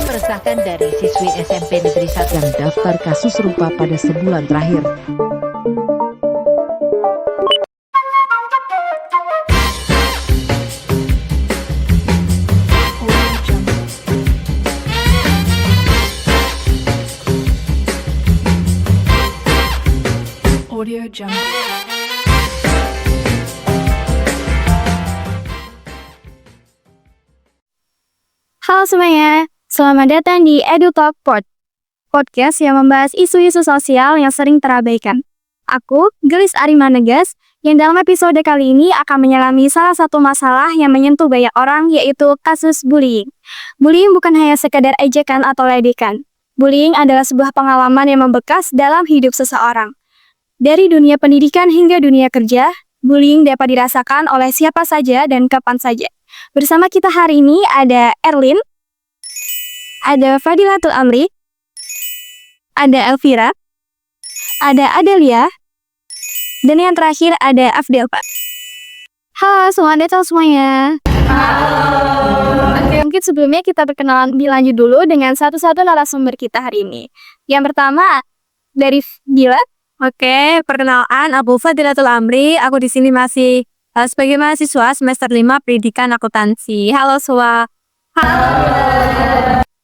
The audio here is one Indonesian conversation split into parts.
Meresahkan dari siswi SMP Negeri 1 yang daftar kasus serupa pada sebulan terakhir. Audio Jungle. Halo semuanya, selamat datang di EduTalk Podcast yang membahas isu-isu sosial yang sering terabaikan. Aku, Gelis Arimanegas, yang dalam episode kali ini akan menyelami salah satu masalah yang menyentuh banyak orang, yaitu kasus bullying. Bullying bukan hanya sekadar ejekan atau ledekan. Bullying adalah sebuah pengalaman yang membekas dalam hidup seseorang. Dari dunia pendidikan hingga dunia kerja, bullying dapat dirasakan oleh siapa saja dan kapan saja. Bersama kita hari ini ada Erlin, ada Fadilatul Amri, ada Elvira, ada Adelia, dan yang terakhir ada Afdel, Pak. Halo, selamat datang semuanya. Halo. Oke, mungkin sebelumnya kita berkenalan lebih lanjut dulu dengan satu-satu narasumber kita hari ini. Yang pertama, dari Dila. Oke, perkenalkan, aku Fadilatul Amri. Aku di sini masih sebagai mahasiswa semester 5 pendidikan akuntansi. Halo semua.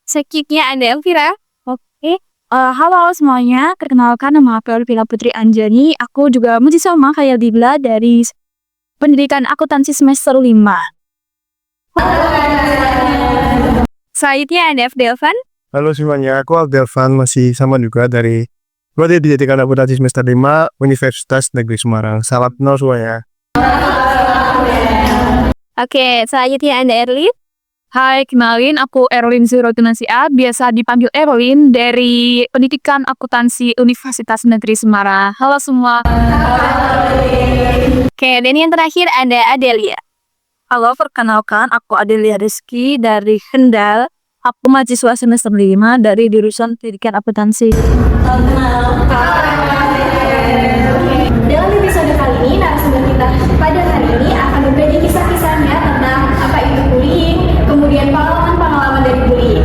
Selanjutnya ada Elvira. Oke, halo semuanya. Perkenalkan, nama aku Elvira Putri Anjani. Aku juga mahasiswa kayak Dibla dari pendidikan akuntansi semester 5. Selanjutnya ada Afdelvan. Halo semuanya, aku Abdelvan, masih sama juga dari pendidikan akuntansi semester 5 Universitas Negeri Semarang. Salam kenal semuanya. Oke, selanjutnya ada Erlin. Hai, kenalin aku Erlin Zurotunasia, biasa dipanggil Erlin dari pendidikan akuntansi Universitas Negeri Semarang. Halo semua. Oke, dan yang terakhir ada Adelia. Halo, perkenalkan aku Adelia Rizky dari Kendal. Aku mahasiswa semester 5 dari jurusan pendidikan akuntansi. Dalam episode kali ini, narasumber kita pada hari ini akan berbagi kisah-kisahnya tentang apa itu bullying, kemudian pengalaman-pengalaman dari bullying.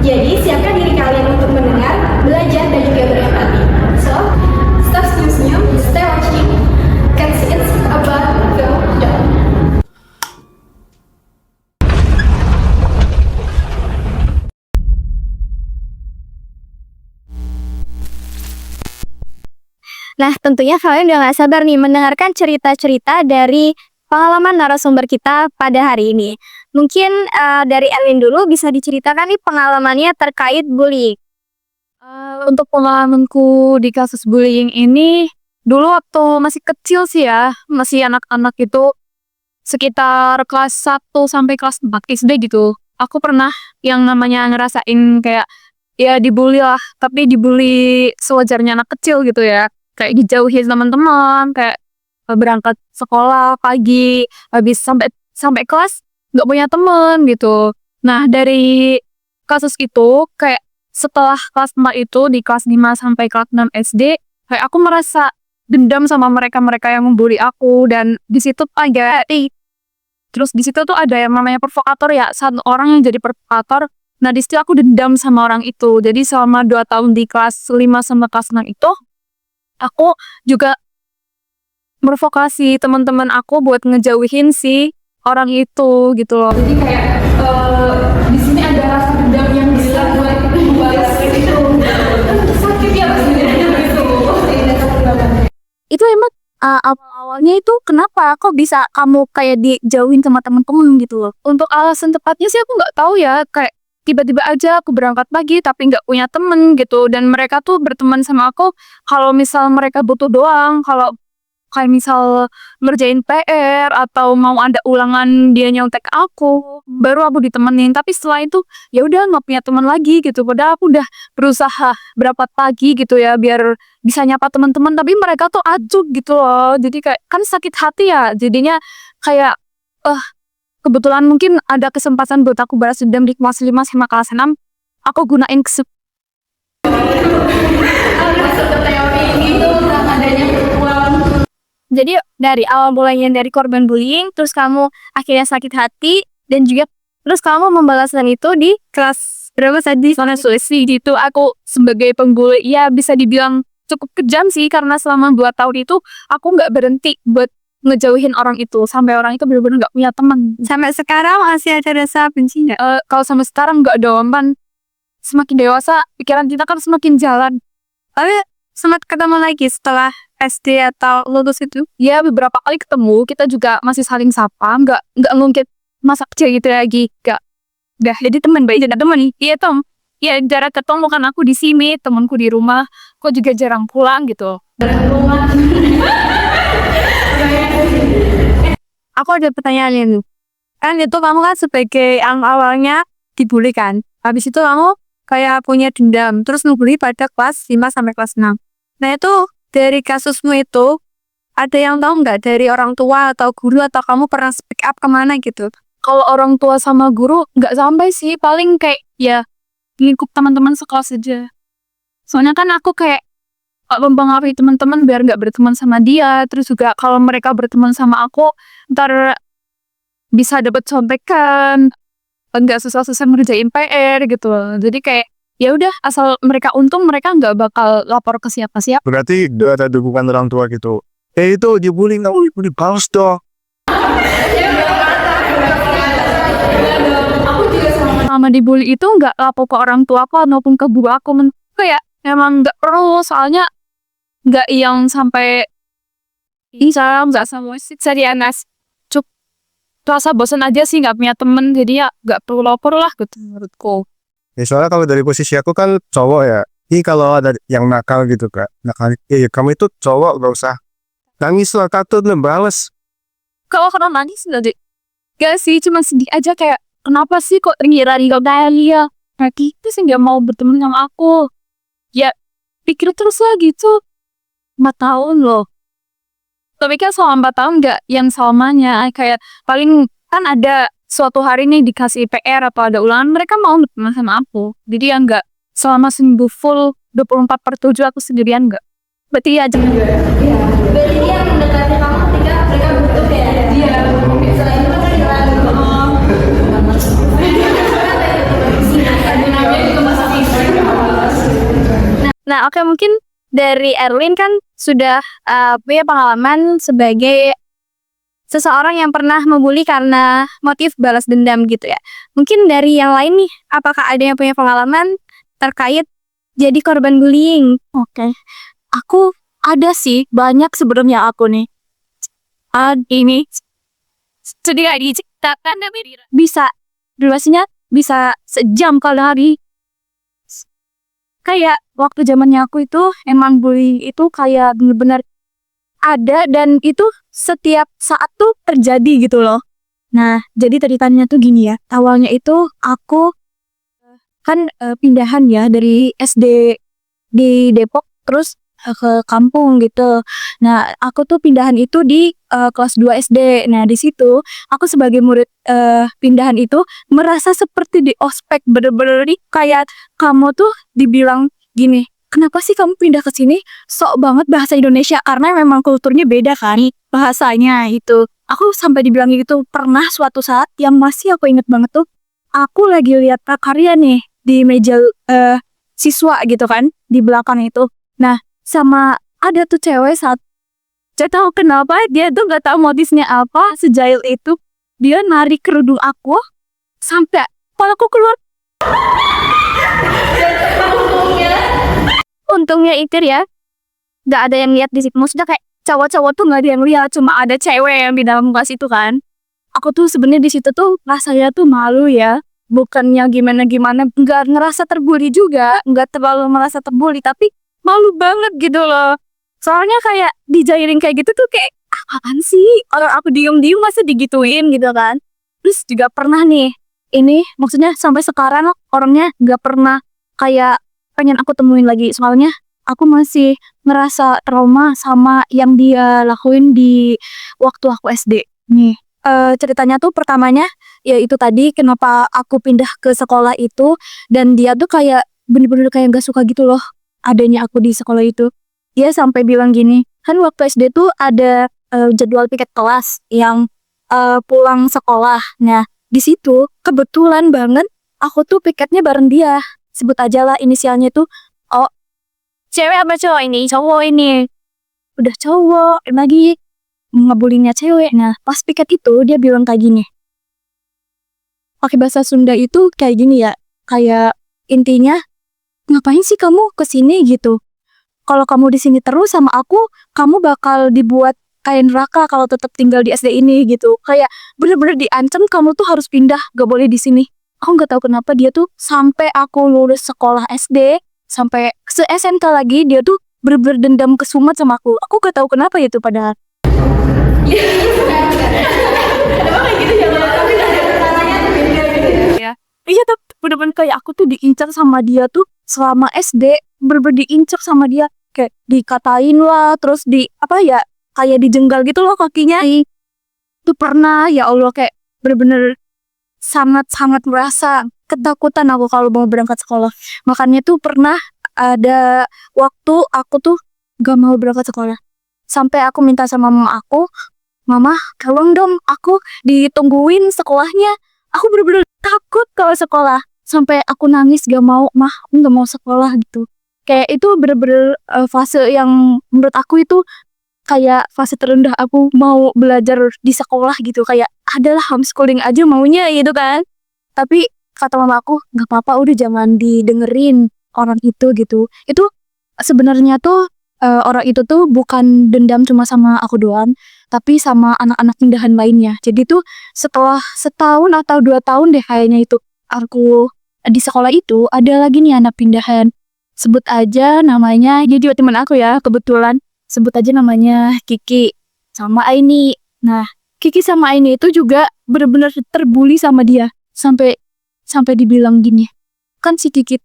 Jadi, siapkan diri kalian untuk mendengar, belajar, dan juga berempati. So, stop senyum-senyum, stay watching, cause it's about to go down. Nah, tentunya kalian udah gak sabar nih mendengarkan cerita-cerita dari pengalaman narasumber kita pada hari ini. Mungkin dari Erwin dulu bisa diceritakan nih pengalamannya terkait bullying. Untuk pengalamanku di kasus bullying ini, dulu waktu masih kecil sih ya, masih anak-anak itu sekitar kelas 1 sampai kelas 4 SD gitu. Aku pernah yang namanya ngerasain kayak ya dibully lah, tapi dibully sewajarnya anak kecil gitu ya. Kayak dijauhin teman-teman, kayak berangkat sekolah pagi, habis sampai kelas nggak punya teman gitu. Nah, dari kasus itu kayak setelah kelas 4 itu di kelas 5 sampai kelas 6 SD, kayak aku merasa dendam sama mereka-mereka yang membuli aku, dan di situ terus di situ tuh ada yang namanya provokator ya, satu orang yang jadi provokator. Nah, di situ aku dendam sama orang itu. Jadi selama 2 tahun di kelas 5 sama kelas 6 itu aku juga provokasi teman-teman aku buat ngejauhin si orang itu gitu loh. Jadi kayak di sini ada rasa dendam yang bisa buat membalas itu. Sakit ya sebenarnya gitu. Itu emang awal-awalnya itu kenapa kok bisa kamu kayak dijauhin sama temen-temen gitu loh? Untuk alasan tepatnya sih aku nggak tahu ya, kayak tiba-tiba aja aku berangkat pagi tapi nggak punya temen gitu, dan mereka tuh berteman sama aku kalau misal mereka butuh doang, kalau kayak misal ngerjain PR atau mau ada ulangan dia nyontek aku baru aku ditemenin. Tapi setelah itu ya udah nggak punya teman lagi gitu, padahal aku udah berusaha berapa pagi gitu ya biar bisa nyapa teman-teman, tapi mereka tuh acuh gitu loh. Jadi kayak kan sakit hati ya, jadinya kayak kebetulan mungkin ada kesempatan buat aku balas dendam di kelas 5 sama kelas 6. Aku gunain Masuk ke teori gitu tentang adanya perempuan Jadi dari awal mulainya dari korban bullying, terus kamu akhirnya sakit hati, dan juga terus kamu membalaskan itu di kelas berapa tadi? Honestly gitu, aku sebagai pengguli ya bisa dibilang cukup kejam sih, karena selama 2 tahun itu aku nggak berhenti buat ngejauhin orang itu sampai orang itu benar-benar nggak punya teman. Sampai sekarang masih ada rasa benci nggak? Kalau sampai sekarang nggak dong, kan semakin dewasa pikiran kita kan semakin jalan. Tapi sempat ketemu lagi setelah SD atau lulus itu? Ya beberapa kali ketemu, kita juga masih saling sapa, nggak ngungkit masa kecil gitu lagi, nggak. Udah, jadi teman baik jadi teman. Iya Tom, ya jarang ketemu kan, aku di sini, temanku di rumah, kok juga jarang pulang gitu. Aku ada pertanyaan ini. Kan itu kamu kan sebagai yang awalnya dibully kan. Habis itu kamu kayak punya dendam. Terus ngebully pada kelas 5 sampai kelas 6. Nah itu dari kasusmu itu, ada yang tahu nggak dari orang tua atau guru atau kamu pernah speak up kemana gitu? Kalau orang tua sama guru nggak sampai sih, paling kayak ya lingkup teman-teman sekelas aja. Soalnya kan aku kayak mempengaruhi teman-teman biar nggak berteman sama dia. Terus juga kalau mereka berteman sama aku, ntar bisa dapat contekan, nggak susah-susah ngerjain PR gitu. Jadi kayak ya udah, asal mereka untung, mereka nggak bakal lapor ke siapa-siapa. Berarti ada dukungan orang tua gitu. Itu dibully, kamu dibully balas dong. Selama dibully itu nggak lapor ke orang tua aku maupun ke guru aku. Kayak emang nggak perlu, soalnya nggak yang sampai nggak sama serianas. Rasa bosan aja sih nggak punya temen, jadi ya nggak perlu lapor lah gitu menurutku. Ya soalnya kalau dari posisi aku kan cowok ya. Ini kalau ada yang nakal gitu kak, nakal, kamu itu cowok gak usah nangis lah, takut ngebales. Kalau kena nangis gak sih, cuma sedih aja kayak kenapa sih kok ngira kau dia kayak gitu sih, nggak mau berteman sama aku. Ya pikir terus lah gitu, 4 tahun loh. Tapi kan selama 4 tahun nggak yang selamanya, kayak paling kan ada suatu hari nih dikasih PR atau ada ulangan, mereka mau berteman sama aku. Jadi ya nggak selama seminggu full 24/7 aku sendirian, nggak. Berarti ya jangan. Berarti dia mendekati kamu ketika mereka butuh ya. Dia selain itu kan Nah, oke, mungkin dari Erlin kan sudah punya pengalaman sebagai seseorang yang pernah membuli karena motif balas dendam gitu ya. Mungkin dari yang lain nih, apakah ada yang punya pengalaman terkait jadi korban bullying? Oke. Aku ada sih, banyak sebenarnya aku nih. Ini sedih diceritakan, bisa durasinya bisa sejam kalau hari. Kayak waktu zamannya aku itu emang bullying itu kayak bener-bener ada, dan itu setiap saat tuh terjadi gitu loh. Nah, jadi ceritanya tuh gini ya. Awalnya itu aku kan pindahan ya dari SD di Depok terus ke kampung gitu. Nah, aku tuh pindahan itu di kelas 2 SD. Nah, di situ aku sebagai murid pindahan itu merasa seperti di ospek, bener-bener nih kayak kamu tuh dibilang gini, kenapa sih kamu pindah ke sini? Sok banget bahasa Indonesia, karena memang kulturnya beda kan bahasanya itu. Aku sampai dibilang gitu. Pernah suatu saat yang masih aku inget banget tuh, aku lagi lihat prakarya nih di meja siswa gitu kan, di belakang itu. Nah, sama ada tuh cewek saat gak tahu kenapa dia tuh gak tahu motifnya apa, sejail itu dia narik kerudung aku sampai kepalaku keluar. Untungnya itu ya gak ada yang lihat di situ. Maksudnya kayak cowok-cowok tuh gak ada yang lihat, cuma ada cewek yang di dalam kelas itu kan. Aku tuh sebenarnya di situ tuh rasanya tuh malu ya, bukannya gimana-gimana, nggak ngerasa terbuli juga, nggak terlalu merasa terbuli, tapi malu banget gitu loh. Soalnya kayak dijairin kayak gitu tuh kayak apaan sih? Orang aku diem-diem masa digituin gitu kan. Terus juga pernah nih, ini maksudnya sampai sekarang orangnya nggak pernah kayak pengen aku temuin lagi. Soalnya aku masih ngerasa trauma sama yang dia lakuin di waktu aku SD. Nih, ceritanya tuh pertamanya ya itu tadi, kenapa aku pindah ke sekolah itu, dan dia tuh kayak bener-bener kayak gak suka gitu loh adanya aku di sekolah itu. Dia sampai bilang gini, kan waktu SD tuh ada jadwal piket kelas yang pulang sekolah. Nah, di situ kebetulan banget aku tuh piketnya bareng dia. Sebut aja lah inisialnya tuh O. Cewek apa cowok ini? Cowok ini. Udah cowok, lagi ngebulinya cewek. Nah, pas piket itu dia bilang kayak gini. Pakai bahasa Sunda itu kayak gini ya. Kayak intinya, ngapain sih kamu kesini gitu? Kalau kamu di sini terus sama aku, kamu bakal dibuat kayak neraka kalau tetap tinggal di SD ini gitu. Kayak bener-bener diancam kamu tuh harus pindah, gak boleh di sini. Aku nggak tahu kenapa dia tuh sampai aku lulus sekolah SD, sampai se SMK lagi dia tuh bener-bener dendam kesumat sama aku. Aku gak tahu kenapa itu padahal. Iya tuh bener-bener kayak aku tuh diincar sama dia tuh selama SD, bener-bener diincar sama dia, kayak dikatain lah, terus di apa ya, kayak dijenggal gitu loh kakinya. Itu pernah, ya Allah, kayak bener-bener sangat-sangat merasa ketakutan aku kalau mau berangkat sekolah. Makanya tuh pernah ada waktu aku tuh gak mau berangkat sekolah. Sampai aku minta sama mama aku, Mama, tolong dong aku ditungguin sekolahnya. Aku bener-bener takut kalau sekolah. Sampai aku nangis gak mau, Mah, aku gak mau sekolah gitu. Kayak itu bener-bener fase yang menurut aku itu kayak fase terendah aku mau belajar di sekolah gitu. Kayak adalah homeschooling aja maunya gitu kan. Tapi kata mama aku, gak apa-apa, udah jangan didengerin orang itu gitu. Itu sebenarnya tuh orang itu tuh bukan dendam cuma sama aku doang, tapi sama anak-anak pindahan lainnya. Jadi tuh setelah setahun atau 2 tahun deh kayaknya itu aku di sekolah itu ada lagi nih anak pindahan. Sebut aja namanya, dia juga teman aku ya kebetulan. Sebut aja namanya Kiki sama Aini. Nah, Kiki sama Aini itu juga bener-bener terbuli sama dia. Sampai dibilang gini, kan si Kiki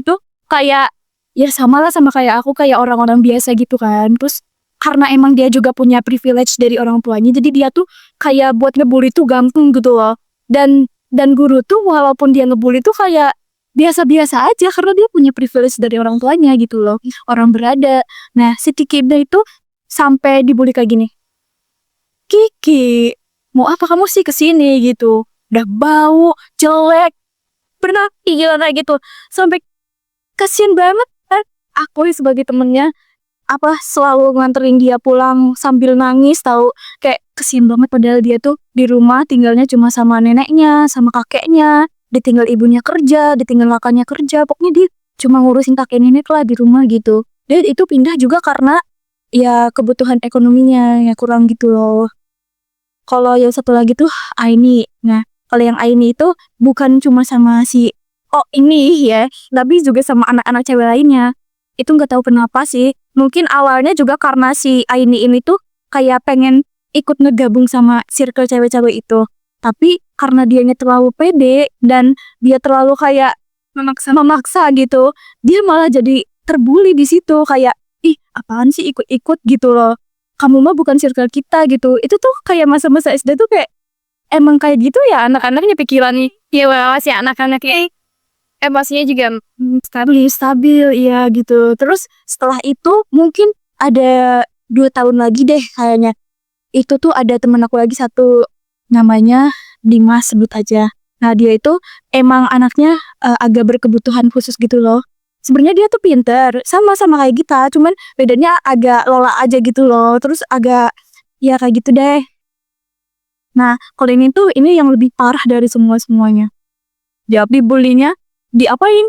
tuh kayak ya samalah sama kayak aku, kayak orang-orang biasa gitu kan. Terus karena emang dia juga punya privilege dari orang tuanya, jadi dia tuh kayak buat ngebully tuh gampang gitu loh. Dan guru tuh walaupun dia ngebully tuh kayak biasa-biasa aja karena dia punya privilege dari orang tuanya gitu loh. Orang berada. Nah, si Kiki itu sampai dibully kayak gini. Kiki, mau apa kamu sih kesini gitu? Udah bau, jelek. Pernah gila kayak gitu. Sampai kasian banget kan. Aku sebagai temennya selalu nganterin dia pulang sambil nangis, tahu, kayak kasian banget padahal dia tuh di rumah tinggalnya cuma sama neneknya, sama kakeknya, ditinggal ibunya kerja, ditinggal kakaknya kerja, pokoknya dia cuma ngurusin kakek nenek lah di rumah gitu. Dan itu pindah juga karena ya kebutuhan ekonominya ya kurang gitu loh. Kalau yang satu lagi tuh Aini. Nah, kalau yang Aini itu bukan cuma sama si ini ya, tapi juga sama anak-anak cewek lainnya. Itu nggak tahu kenapa sih. Mungkin awalnya juga karena si Aini ini tuh kayak pengen ikut ngegabung sama circle cewek-cewek itu. Tapi karena dianya terlalu pede dan dia terlalu kayak memaksa gitu, dia malah jadi terbuli di situ. Kayak, ih apaan sih ikut-ikut gitu loh. Kamu mah bukan circle kita gitu. Itu tuh kayak masa-masa SD tuh kayak emang kayak gitu ya anak-anaknya pikirannya. Ya sih anak-anaknya emosinya juga stabil ya gitu. Terus setelah itu mungkin ada 2 tahun lagi deh kayaknya. Itu tuh ada temen aku lagi satu, namanya Dimas, sebut aja. Nah dia itu emang anaknya agak berkebutuhan khusus gitu loh. Sebenarnya dia tuh pinter, sama-sama kayak kita, cuman bedanya agak lola aja gitu loh. Terus agak ya kayak gitu deh. Nah kalau ini yang lebih parah dari semuanya. Dia dibulinya diapain?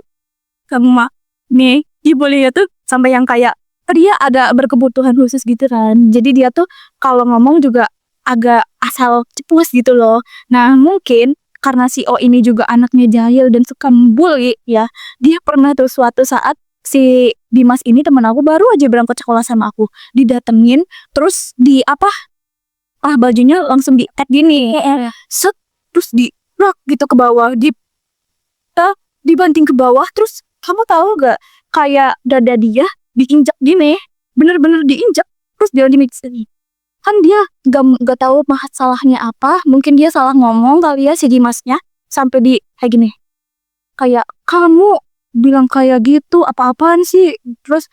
Kamu mah nih dibulinya tuh sampai yang kayak dia ada berkebutuhan khusus gitu kan. Jadi dia tuh kalau ngomong juga agak asal cepus gitu loh. Nah mungkin karena si O ini juga anaknya jahil dan suka bully ya. Dia pernah tuh suatu saat si Dimas ini teman aku baru aja berangkat sekolah sama aku, didatengin terus bajunya langsung di-cut gini. Set, terus di rock gitu ke bawah, dibanting ke bawah. Terus kamu tahu gak, kayak dada dia diinjak gini, bener-bener diinjak. Terus dia dimix ini. Kan dia gak tahu masalahnya apa. Mungkin dia salah ngomong kali ya si Dimasnya. Sampai di kayak gini, kayak kamu bilang kayak gitu apa-apaan sih. Terus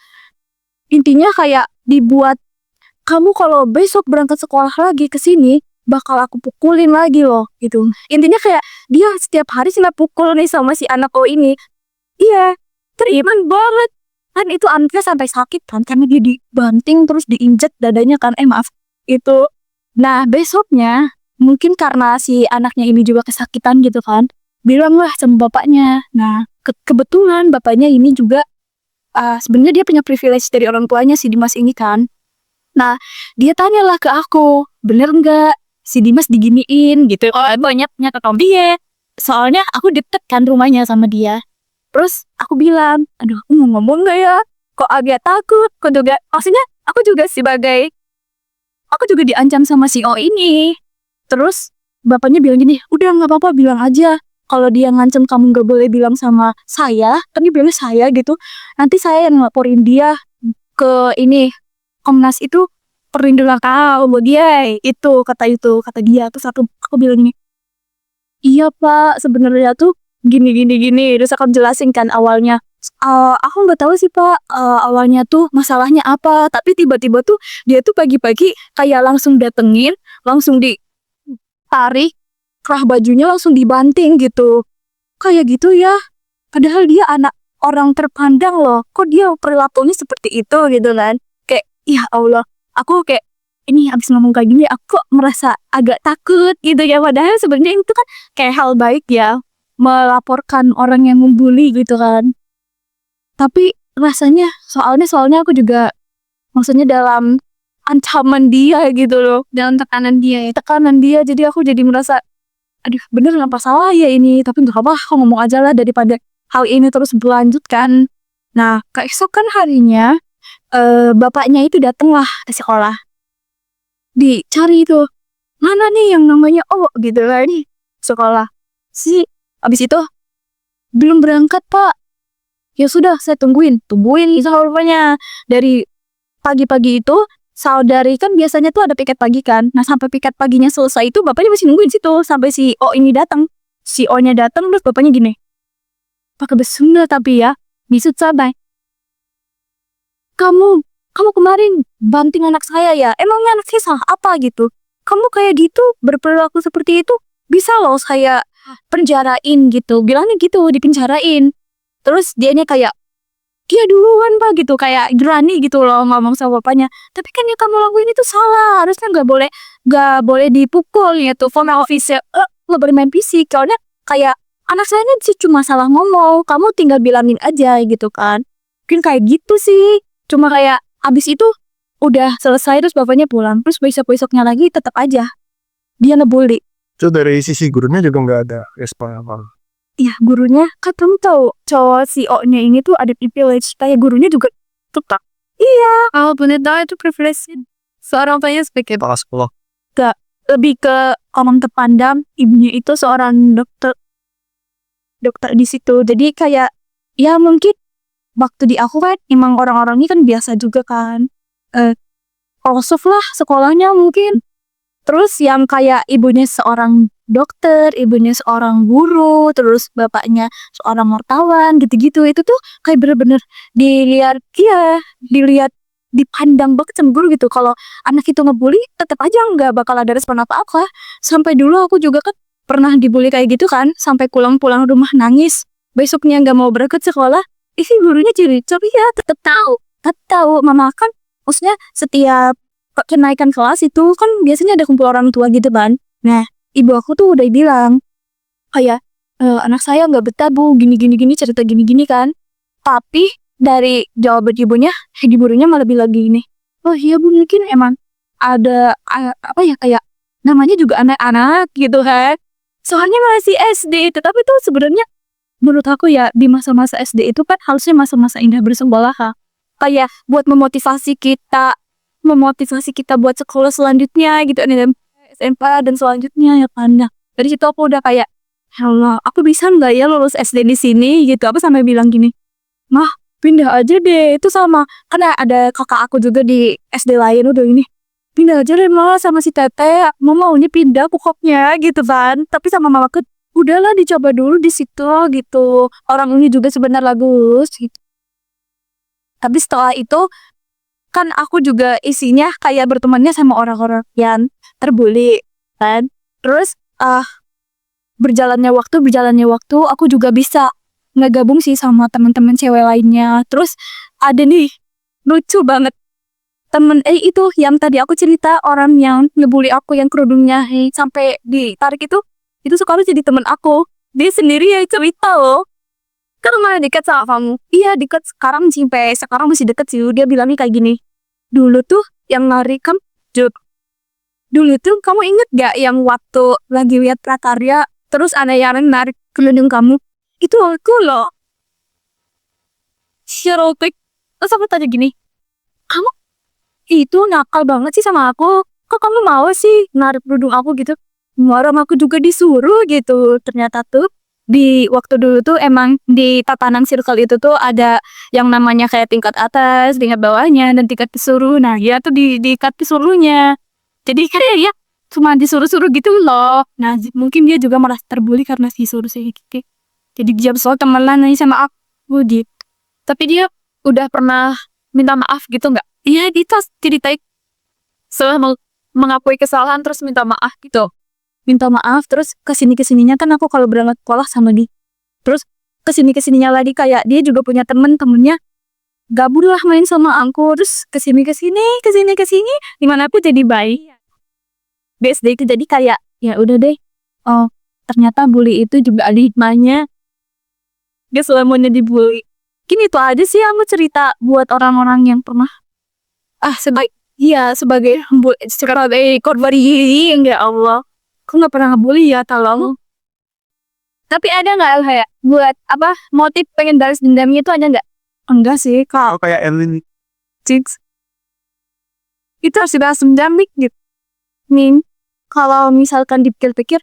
intinya kayak dibuat kamu kalau besok berangkat sekolah lagi ke sini, bakal aku pukulin lagi loh, gitu. Intinya kayak dia setiap hari sih pukul nih sama si anak O ini. Iya, teriman banget. Kan itu anaknya sampai sakit kan, karena dia dibanting terus diinjek dadanya kan, maaf. Itu. Nah, besoknya, mungkin karena si anaknya ini juga kesakitan gitu kan, bilanglah sama bapaknya. Nah, kebetulan bapaknya ini juga, sebenarnya dia punya privilege dari orang tuanya si Dimas ini kan. Nah, dia tanyalah ke aku, bener nggak si Dimas diginiin gitu. Oh, banyaknya ke dia. Soalnya aku deket kan rumahnya sama dia. Terus aku bilang, aduh, aku mau ngomong nggak ya? Kok agak takut? Kok juga, maksudnya aku juga diancam sama si O ini. Terus bapaknya bilang gini, udah nggak apa-apa, bilang aja. Kalau dia ngancam kamu nggak boleh bilang sama saya, kan dia bilangnya saya gitu. Nanti saya yang laporin dia ke ini, Komnas itu, perlindungan kau dia. Itu kata dia. Terus aku bilang gini, iya Pak, sebenarnya tuh gini. Terus aku jelasin kan awalnya. Aku nggak tahu sih Pak, awalnya tuh masalahnya apa. Tapi tiba-tiba tuh dia tuh pagi-pagi kayak langsung datengin, langsung ditarik kerah bajunya, langsung dibanting gitu. Kayak gitu ya. Padahal dia anak orang terpandang loh. Kok dia perilakunya seperti itu gitu kan. Kayak, ya Allah. Aku kayak, ini habis ngomong kayak gini, aku kok merasa agak takut gitu ya. Padahal sebenarnya itu kan kayak hal baik ya, melaporkan orang yang membuli gitu kan. Tapi rasanya, soalnya aku juga, maksudnya dalam ancaman dia gitu loh, dalam tekanan dia, jadi aku jadi merasa, aduh bener apa salah ya ini, tapi gak apa, aku ngomong aja lah daripada hal ini terus berlanjut kan. Nah, keesokan harinya, bapaknya itu datang lah ke sekolah. Dicari itu, mana nih yang namanya O gitu lah nih sekolah. Abis itu, belum berangkat Pak. Ya sudah, saya tungguin sama bapaknya. Dari pagi-pagi itu, saudari kan biasanya tuh ada piket pagi kan. Nah, sampai piket paginya selesai itu, bapaknya masih nungguin situ sampai si O ini datang. Si O-nya datang, terus bapaknya gini, pakai bahasa Sunda tapi ya, bisut sabai. Kamu kemarin banting anak saya ya? Emangnya anak saya salah apa gitu? Kamu kayak gitu, berperilaku seperti itu, bisa loh saya penjarain gitu. Bilangnya gitu, dipenjarain. Terus dianya kayak, dia duluan Pak gitu, kayak berani gitu loh ngomong sama bapaknya. Tapi kan yang kamu lakuin itu salah, harusnya nggak boleh dipukul gitu. Formal officer, lo bermain fisik. Soalnya kayak anak saya ini sih cuma salah ngomong, kamu tinggal bilangin aja gitu kan. Mungkin kayak gitu sih. Cuma kayak abis itu udah selesai terus bapaknya pulang. Terus besok-besoknya lagi tetap aja dia ngebully. Itu dari sisi gurunya juga nggak ada respon apa. Iya, gurunya kan kamu tahu cowok si O-nya ini tuh ada privilege, kayak gurunya juga tetap. Iya, Oh, bener tahu itu privilege seorang penyanyi sebagai Kepala sekolah. lebih ke orang terpandang, ibunya itu seorang dokter di situ. Jadi kayak ya mungkin waktu di aku kan emang orang-orang ini kan biasa juga kan. Kosong lah sekolahnya mungkin. Terus yang kayak ibunya seorang dokter, ibunya seorang guru, terus bapaknya seorang wartawan gitu-gitu, itu tuh kayak bener-bener dilihat, dipandang banget sama guru gitu. Kalau anak itu ngebully, tetap aja nggak bakal ada respon apa-apa. Sampai dulu aku juga kan pernah dibully kayak gitu kan, sampai pulang rumah nangis, besoknya nggak mau berangkat sekolah. Isi gurunya cerita, ya tetap tahu. Mama kan, maksudnya setiap kenaikan kelas itu kan biasanya ada kumpul orang tua gitu kan. Nah, ibu aku tuh udah bilang kayak anak saya nggak betah Bu, gini cerita gini kan. Tapi dari jawaban ibunya, gurunya malah bilang gini, oh iya Bu, mungkin emang ada apa ya, kayak namanya juga anak-anak gitu kan. Soalnya masih SD, tetapi tuh sebenarnya menurut aku ya di masa-masa SD itu kan harusnya masa-masa indah bersekolah. Kayak buat memotivasi kita buat sekolah selanjutnya gitu, SMP dan selanjutnya ya kan. Nah, dari situ aku udah kayak, Allah, aku bisa nggak ya lulus SD di sini gitu. Apa sampai bilang gini, mah pindah aja deh, itu sama, karena ada kakak aku juga di SD lain udah ini, pindah aja deh mah sama si Tete, maunya pindah pokoknya gitu kan. Tapi sama mama aku, udahlah dicoba dulu di situ gitu. Orang ini juga sebenarnya lulus gitu. Tapi setelah itu kan aku juga isinya kayak bertemannya sama orang-orang yang terbully kan. Terus berjalannya waktu aku juga bisa ngegabung sih sama teman-teman cewek lainnya. Terus ada nih lucu banget temen itu yang tadi aku cerita, orang yang ngebully aku yang kerudungnya sampai ditarik itu sekarang jadi temen aku. Dia sendiri yang cerita loh, kan lumayan dekat sama kamu. Iya dekat, sekarang sampai sekarang masih deket sih. Dia bilangnya kayak gini, dulu tuh yang narik kamu, dulu tuh kamu inget gak yang waktu lagi lihat prakarya terus ada yang narik kerudung kamu, itu aku loh. Sherotik. Terus aku tanya gini, kamu itu nakal banget sih sama aku, kok kamu mau sih narik kerudung aku gitu. Orang aku juga disuruh gitu. Ternyata tuh di waktu dulu tuh emang di tatanan circle itu tuh ada yang namanya kayak tingkat atas, tingkat bawahnya, dan tingkat disuruh. Nah ya tuh di tingkat disuruhnya. Jadi kayak ya cuma disuruh-suruh gitu loh. Nah mungkin dia juga merasa terbully karena disuruh sih gitu. Jadi dia soal temenan nih sama aku gitu. Tapi dia udah pernah minta maaf gitu nggak? Iya dia ceritain Setelah mengakui kesalahan terus minta maaf gitu. minta maaf, terus kesininya kan aku kalau berangkat sekolah sama dia, terus kesininya lagi kayak dia juga punya temennya gabung lah main sama aku, terus kesini dimana aku jadi baik. BSD itu jadi kayak ya udah deh, oh ternyata bully itu juga ada hikmahnya, gak selamanya dibully. Mungkin itu aja sih aku cerita buat orang-orang yang pernah sebagai korban ini. Ya Allah, aku nggak pernah ngebully ya, tolong. Tapi ada nggak kayak buat apa motif pengen balas dendamnya itu ada nggak? Enggak sih, Oh kayak Elin. Chicks. Itu harus dibalas dendam gitu. Kalau misalkan dipikir-pikir,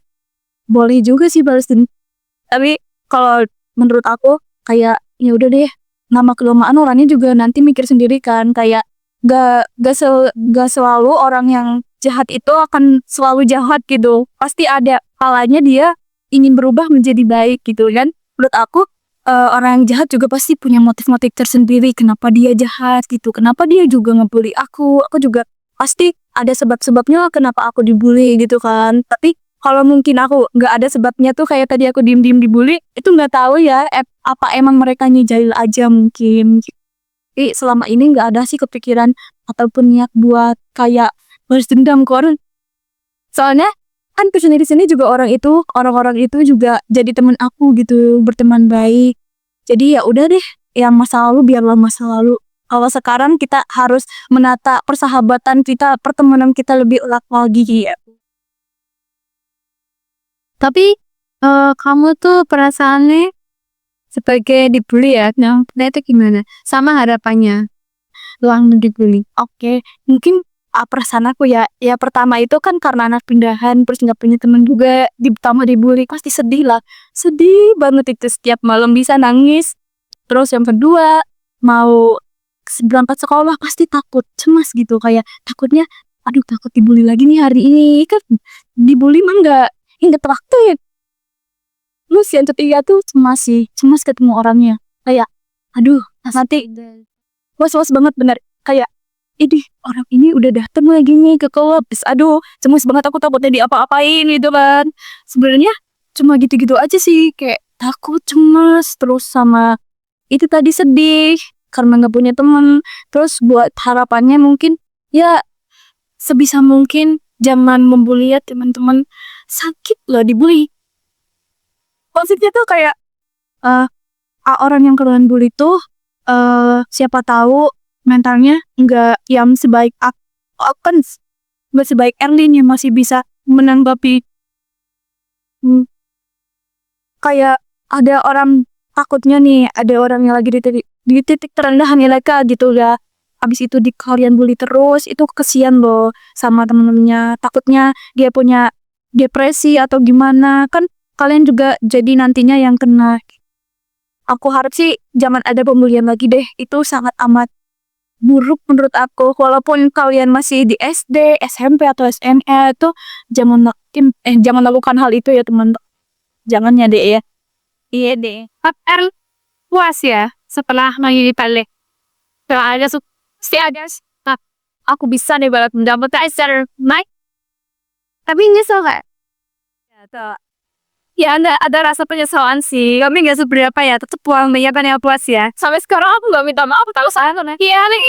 boleh juga sih balas dendam. Tapi kalau menurut aku kayak ya udah deh, nama kelamaan orangnya juga nanti mikir sendiri kan, kayak gak selalu orang yang jahat itu akan selalu jahat gitu. Pasti ada kalanya dia ingin berubah menjadi baik gitu kan. Menurut aku orang yang jahat juga pasti punya motif-motif tersendiri kenapa dia jahat gitu, kenapa dia juga ngebully aku juga pasti ada sebab-sebabnya kenapa aku dibully gitu kan. Tapi kalau mungkin aku nggak ada sebabnya tuh kayak tadi aku diem-diem dibully, itu nggak tahu ya apa emang mereka jahil aja mungkin. Selama ini nggak ada sih kepikiran ataupun niat buat kayak balas dendam ke orang. Soalnya kan kesini di sini juga orang-orang itu juga jadi teman aku gitu, berteman baik. Jadi ya udah deh, yang masa lalu biarlah masa lalu. Kalau sekarang kita harus menata persahabatan kita, pertemanan kita lebih erat lagi ya. Tapi kamu tuh perasaannya sebagai dibully ya, nah itu gimana? Sama harapannya ruang dibully. Oke, mungkin perasaan aku ya pertama itu kan karena anak pindahan, terus nggak punya teman juga, ditambah dibully, pasti sedih lah, sedih banget itu, setiap malam bisa nangis. Terus yang kedua, mau berangkat sekolah pasti takut, cemas gitu, kayak takutnya takut dibully lagi nih hari ini, kan dibully mah nggak inget waktu ya. Terus yang ketiga tuh cemas ketemu orangnya, kayak nanti was-was banget bener, kayak orang ini udah dateng lagi nih ke kelas, cemas banget, aku takutnya diapa-apain gitu kan. Sebenarnya cuma gitu-gitu aja sih, kayak takut, cemas, terus sama itu tadi sedih karena nggak punya teman. Terus buat harapannya mungkin ya sebisa mungkin jangan membuli ya teman-teman, sakit loh dibully. Maksudnya tuh kayak orang yang kalian bully tuh siapa tahu mentalnya nggak yang sebaik nggak sebaik Erlin yang masih bisa menanggapi. Kayak ada orang takutnya nih, ada orang yang lagi di titik terendah mereka gitu ya, abis itu kalian bully terus, itu kesian loh sama temen-temennya, takutnya dia punya depresi atau gimana, kan kalian juga jadi nantinya yang kena. Aku harap sih jangan ada pembulian lagi deh, itu sangat amat buruk menurut aku. Walaupun kalian masih di SD, SMP atau SMA tuh jangan lakukan hal itu ya teman. Jangan ya deh ya. Iya deh. Puas ya setelah mengikuti balik. Pasti ada aku bisa nih balas dendam, but I said, Mike, Tapi nyesel gak? Ya ada rasa penyesalan sih. Kami gak seberapa ya, tetap pulang banyak yang puas ya. sampai sekarang aku nggak minta maaf, tahu saya tuh. Iya nih,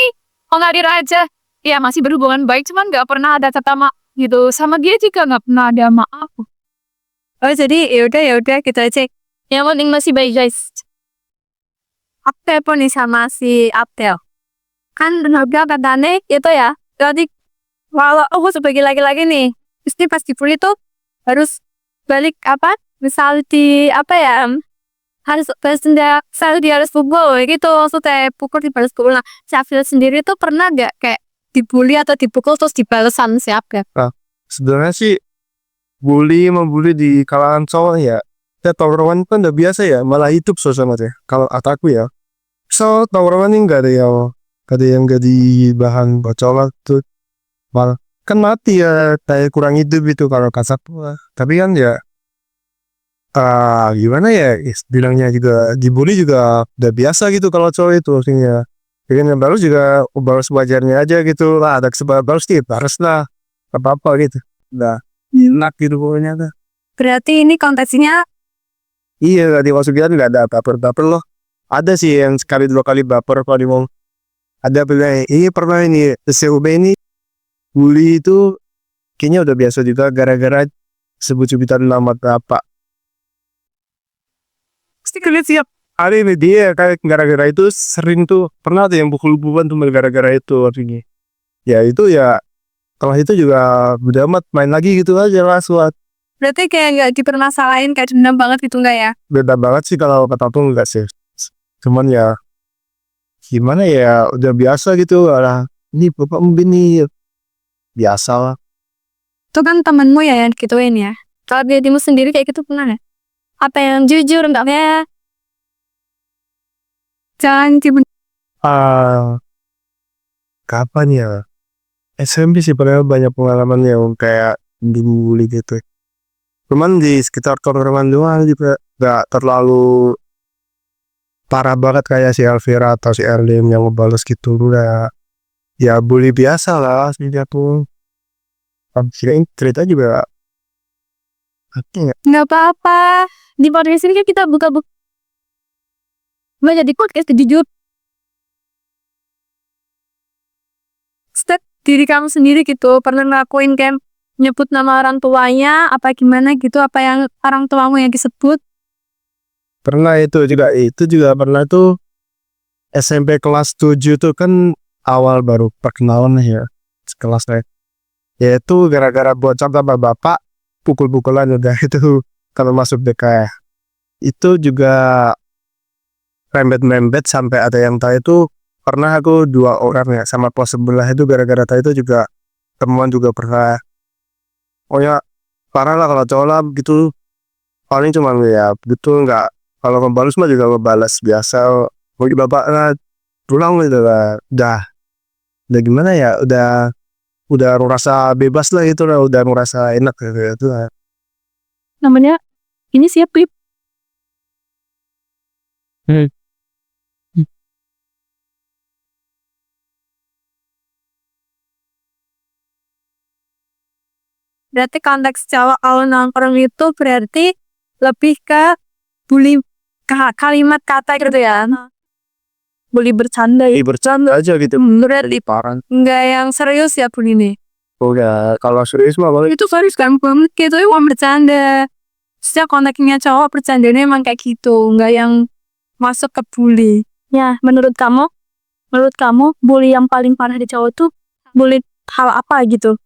ngadir aja. Iya masih berhubungan baik, cuman nggak pernah ada kata maaf gitu. Sama dia juga nggak pernah ada maaf. Oh jadi yaudah kita cek. Yang penting masih baik guys. Aku telepon nih sama si Abdel. Kan Abdel katanya itu ya. Jadi kalau aku sebagai laki-laki nih, pasti pas dibully tuh harus balik apa? Misal di apa ya? Harus balas dendam, selalu dia harus pukul gitu. Maksudnya pukul dibalas pukul. Nah, si Abdel sendiri tuh pernah gak kayak dibully atau dipukul terus dibalesan si Abdel? Sebenarnya sih membuli di kalangan cowok ya. Ya tawuran kan udah biasa ya, malah hidup suasananya. Kalau aku ya, so tawuran ini nggak ada yang jadi bahan bocolan tuh, malah kan mati ya, kayak kurang hidup itu kalau kasar. Tapi kan ya, gimana ya, bilangnya juga dibully juga udah biasa gitu kalau cowok itu artinya. Yang baru juga baru sewajarnya aja gitu lah, ada kesempatan baru sih, harus lah apa gitu. Udah enak gitu pokoknya tuh. Berarti ini konteksnya Iya, gak dimasukin nggak ada baper-baper loh. Ada sih yang sekali 2 kali baper kalau mau. Ada pernah ini SCUB ini bully itu kayaknya udah biasa juga gara-gara sebut-sebutan nama bapak. Pasti kalian siap. Ada ini dia kayak gara-gara itu sering tuh pernah tuh yang pukul-pukulan tuh gara-gara itu artinya. Ya itu ya kalau itu juga udah amat main lagi gitu aja lah suat. berarti kayak nggak dipermasalahin kayak dendam banget gitu nggak ya? Beda banget sih kalau kata aku enggak sih. Cuman ya gimana ya udah biasa gitu lah. Ini bapak begini biasa lah. Itu kan temenmu ya yang gituin ya. Kalau dirimu sendiri kayak gitu pernah nggak? Apa yang jujur enggaknya? Jangan Kapan ya? SMP sih pernah banyak pengalaman yang kayak dibully gitu. Cuman di sekitar tongkrongan doang juga gak terlalu parah banget kayak si Elvira atau si Erlin yang ngebales gitu. Udah ya bully biasa lah sih aku. Kirain cerita juga nggak apa-apa. Di podcast ini kan kita buka-buka. Jadi podcast jujur. Step diri kamu sendiri gitu. Pernah ngelakuin kayak nyebut nama orang tuanya apa gimana gitu, apa yang orang tuamu yang disebut? pernah itu juga pernah tuh SMP kelas 7 tuh kan awal baru perkenalan ya kelas saya. Ya itu gara-gara bocor sama bapak pukul-pukulan udah itu kalau masuk DK. Itu juga rembet-rembet sampai ada yang tahu itu pernah aku 2 orang ya sama pos sebelah itu gara-gara tahu itu juga temuan juga pernah. Oh ya parah lah kalau cowok lah gitu paling cuma ya betul nggak kalau ngebalas mah juga ngebalas biasa mau bapak pulang gitu lah udah gimana ya udah merasa bebas lah itu lah udah merasa enak gitu lah. Namanya ini siapa? Berarti konteks cowok kalau nongkrong itu berarti lebih ke bully kalimat kata gitu ya. Bully bercanda ya. Bercanda aja gitu. Berarti Parah. enggak yang serius ya bully ini. Udah kalau serius mah paling Itu serius kan banget gitu ya bercanda. Setiap konteksnya cowok bercandanya emang kayak gitu, enggak yang masuk ke bully. Ya, menurut kamu bully yang paling parah di cowok tuh bully hal apa gitu?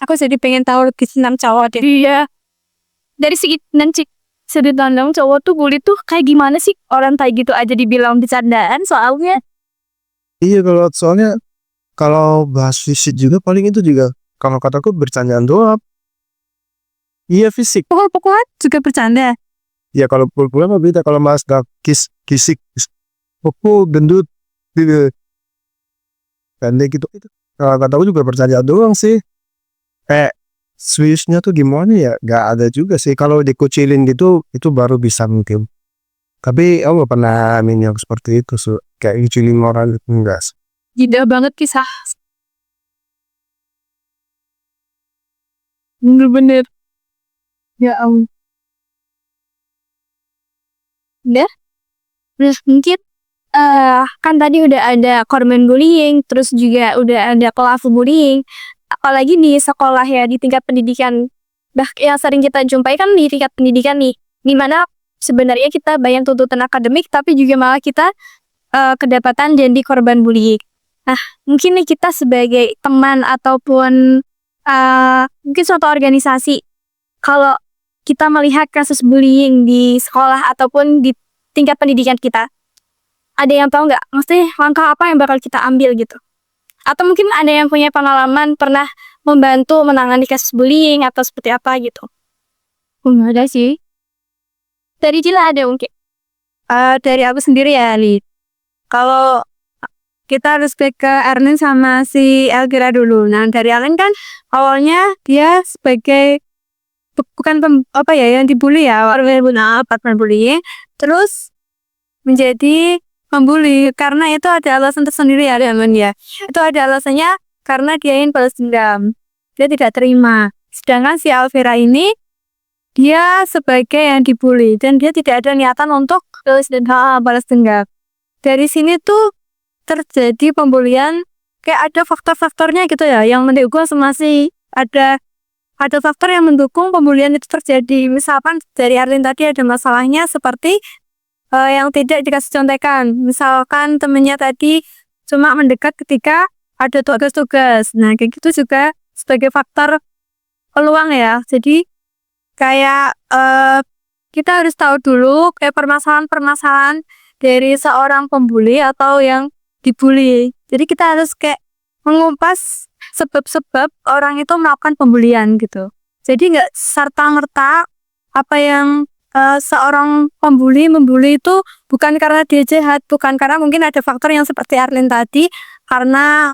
Aku jadi pengen tahu lebih tentang cowok deh. Iya. Dari segi nanti sudut pandang cowok tuh bully tuh kayak gimana sih? Orang kayak gitu aja dibilang bercandaan soalnya. iya soalnya kalau bahas fisik juga paling itu juga kalau kataku bercandaan doang. Iya fisik. Pukul-pukulan juga bercanda. Ya kalau pukul-pukulan mah beda kalau mas kisik pukul gendut gitu. Pendek gitu itu. Kalau kataku juga bercandaan doang sih. Switchnya tuh gimana ya? Gak ada juga sih. Kalau dikucilin gitu, itu baru bisa mungkin. Tapi aku gak pernah yang seperti itu. Kayak kucilin orang itu enggak. Indah banget kisah. Bener-bener. Ya ampun. Nah, mungkin kan tadi udah ada korban bullying, terus juga udah ada pelaku bullying. Apalagi di sekolah ya, di tingkat pendidikan. Yang sering kita jumpai kan di tingkat pendidikan nih, dimana sebenarnya kita banyak tuntutan akademik, tapi juga malah kita kedapatan jadi korban bullying. Nah, mungkin nih kita sebagai teman ataupun mungkin suatu organisasi, kalau kita melihat kasus bullying di sekolah ataupun di tingkat pendidikan kita, ada yang tahu nggak? Maksudnya langkah apa yang bakal kita ambil gitu? Atau mungkin ada yang punya pengalaman pernah membantu menangani kasus bullying atau seperti apa gitu? Nggak ada sih. Dari Cila ada mungkin? Dari aku sendiri ya, Li. Kalau kita harus back ke Erlin sama si Elvira dulu. Nah, dari Erlin kan awalnya dia sebagai bukan yang dibully ya, partner bullying, terus menjadi membuli karena itu ada alasan tersendiri ya, teman ya. Itu ada alasannya karena dia ingin balas dendam. Dia tidak terima. Sedangkan si Elvira ini dia sebagai yang dibully dan dia tidak ada niatan untuk balas dendam. Dari sini tuh terjadi pembulian, kayak ada faktor-faktornya gitu ya, yang mendukung masih ada faktor yang mendukung pembulian itu terjadi. Misalkan dari Arlin tadi ada masalahnya seperti yang tidak dikasih contekan. Misalkan temennya tadi cuma mendekat ketika ada tugas-tugas. Nah, kayak gitu juga sebagai faktor peluang ya. Jadi kayak kita harus tahu dulu kayak permasalahan-permasalahan dari seorang pembuli atau yang dibully. Jadi kita harus kayak mengumpas sebab-sebab orang itu melakukan pembulian gitu. Jadi nggak serta-merta apa yang seorang membuli itu bukan karena dia jahat, bukan karena mungkin ada faktor yang seperti Arlin tadi, karena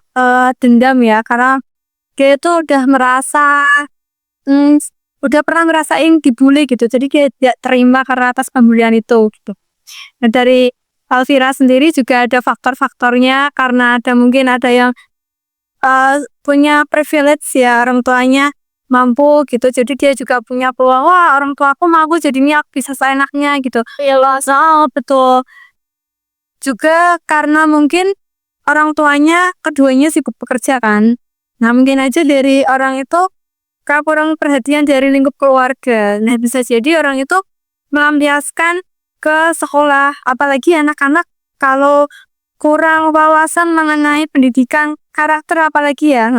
dendam ya, karena dia itu udah merasa udah pernah ngerasain dibully gitu, jadi dia tidak terima karena atas pembulian itu gitu. Nah, dari Elvira sendiri juga ada faktor-faktornya, karena mungkin ada yang punya privilege ya, orang tuanya mampu gitu, jadi dia juga punya peluang, wah orang tua aku mau jadinya bisa seenaknya gitu. Iya betul. Juga karena mungkin orang tuanya keduanya sibuk bekerja kan. Nah, mungkin aja dari orang itu kurang perhatian dari lingkup keluarga. Nah, bisa jadi orang itu melampiaskan ke sekolah, apalagi anak-anak kalau kurang wawasan mengenai pendidikan karakter apalagi ya.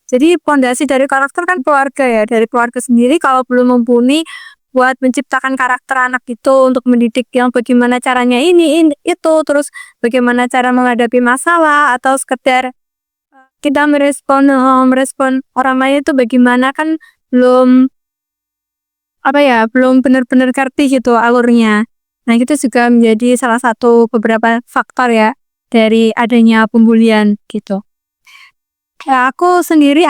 Jadi pondasi dari karakter kan keluarga ya, dari keluarga sendiri kalau belum mumpuni buat menciptakan karakter anak itu untuk mendidik yang bagaimana caranya ini itu, terus bagaimana cara menghadapi masalah atau sekedar kita merespon orang lain itu bagaimana, kan belum benar-benar ngerti gitu alurnya. Nah, itu juga menjadi salah satu beberapa faktor ya dari adanya pembulian gitu. Ya, aku sendiri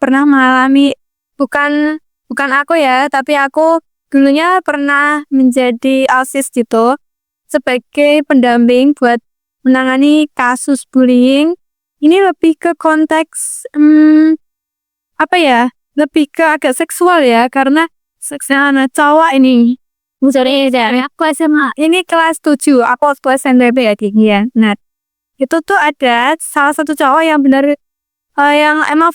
pernah mengalami, bukan aku ya, tapi aku dulunya pernah menjadi OSIS gitu, sebagai pendamping buat menangani kasus bullying. Ini lebih ke konteks lebih ke agak seksual ya, karena seksual cowok ini. Misalnya aku SMA, ini kelas 7, aku waktu SMP ya. Nah, itu tuh ada salah satu cowok yang benar yang emang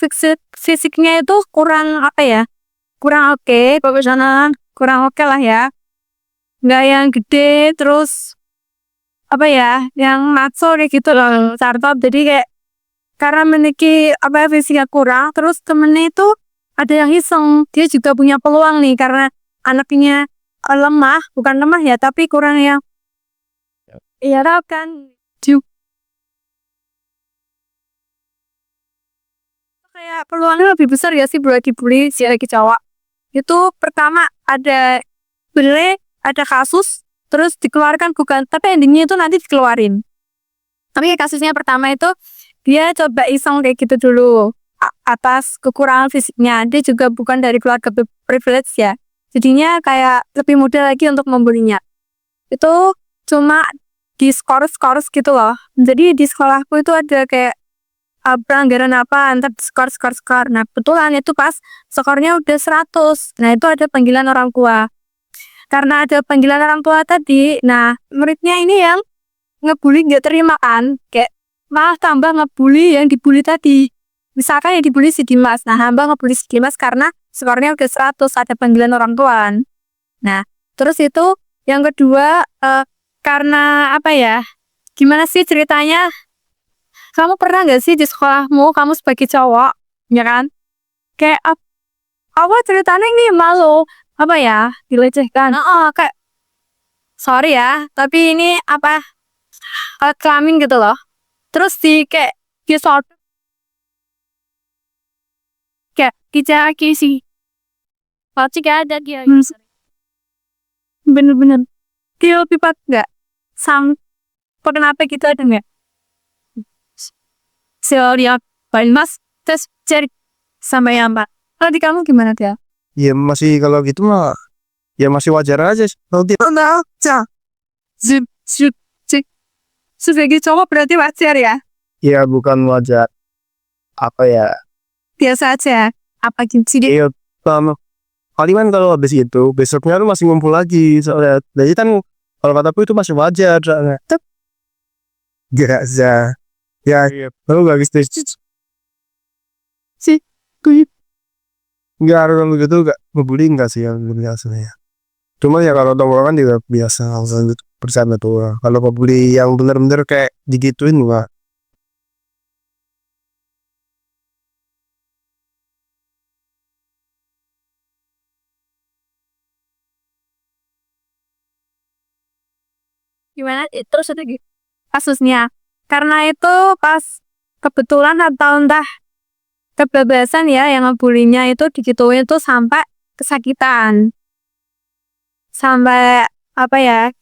fisiknya itu kurang oke, profesional, kurang oke lah ya, nggak yang gede, terus yang maco kayak gitu loh, startup. Jadi kayak karena memiliki fisiknya kurang, terus temennya itu ada yang iseng, dia juga punya peluang nih karena anaknya bukan lemah ya, tapi kurang yang kan kayak peluangnya lebih besar ya sih buat dibully si laki cowok. Itu pertama ada kasus terus dikeluarkan bukan, tapi endingnya itu nanti dikeluarin. Tapi kasusnya pertama itu dia coba iseng kayak gitu dulu atas kekurangan fisiknya. Dia juga bukan dari keluarga privilege ya, jadinya kayak lebih mudah lagi untuk membulinya. Itu cuma di skors gitu loh. Jadi di sekolahku itu ada kayak pelanggaran apa, ntar skor. Nah, kebetulan itu pas skornya udah 100. Nah, itu ada panggilan orang tua. Karena ada panggilan orang tua tadi, nah, muridnya ini yang ngebully nggak terima kan, kayak malah tambah ngebully yang dibully tadi. Misalkan yang dibully si Dimas, nah hamba ngebully si Dimas karena skornya udah 100, ada panggilan orang tua. Nah, terus itu yang kedua, karena apa ya, gimana sih ceritanya? Kamu pernah gak sih di sekolahmu, kamu sebagai cowok, ya kan? Kayak apa ceritanya ini malu, apa ya, dilecehkan. Kayak, sorry ya, tapi ini apa, kelamin gitu loh. Terus kayak, kayak, Kijaki sih. Pasti gak ada dia. bener-bener. Dia pipat gak? Kenapa gitu ada gak? Dia mas tes cari sama yang mbak. Kalau di kamu gimana dia? Ya masih kalau gitu mah ya masih wajar aja. Kalau dia Sebagai cowok berarti wajar ya? ya bukan wajar. Apa ya? Biasa aja. Apa gitu sih dia? Iya, palingan kalau habis itu besoknya lu masih ngumpul lagi soalnya. Jadi kan kalau kataku itu masih wajar soalnya. Gak bisa. Ya, lalu gak bisa Sih, gue nggak kalau gitu gak ngebully nggak sih yang biasanya. Cuma ya kalau tongkrongan juga biasa langsung gitu bersama tuh. Kalau ngebully yang bener-bener kayak digituin enggak. gimana? Terus ada gitu kasusnya. Karena itu pas kebetulan atau entah kebebasan ya yang ngebulinya itu digituin itu sampai kesakitan. Sampai apa ya,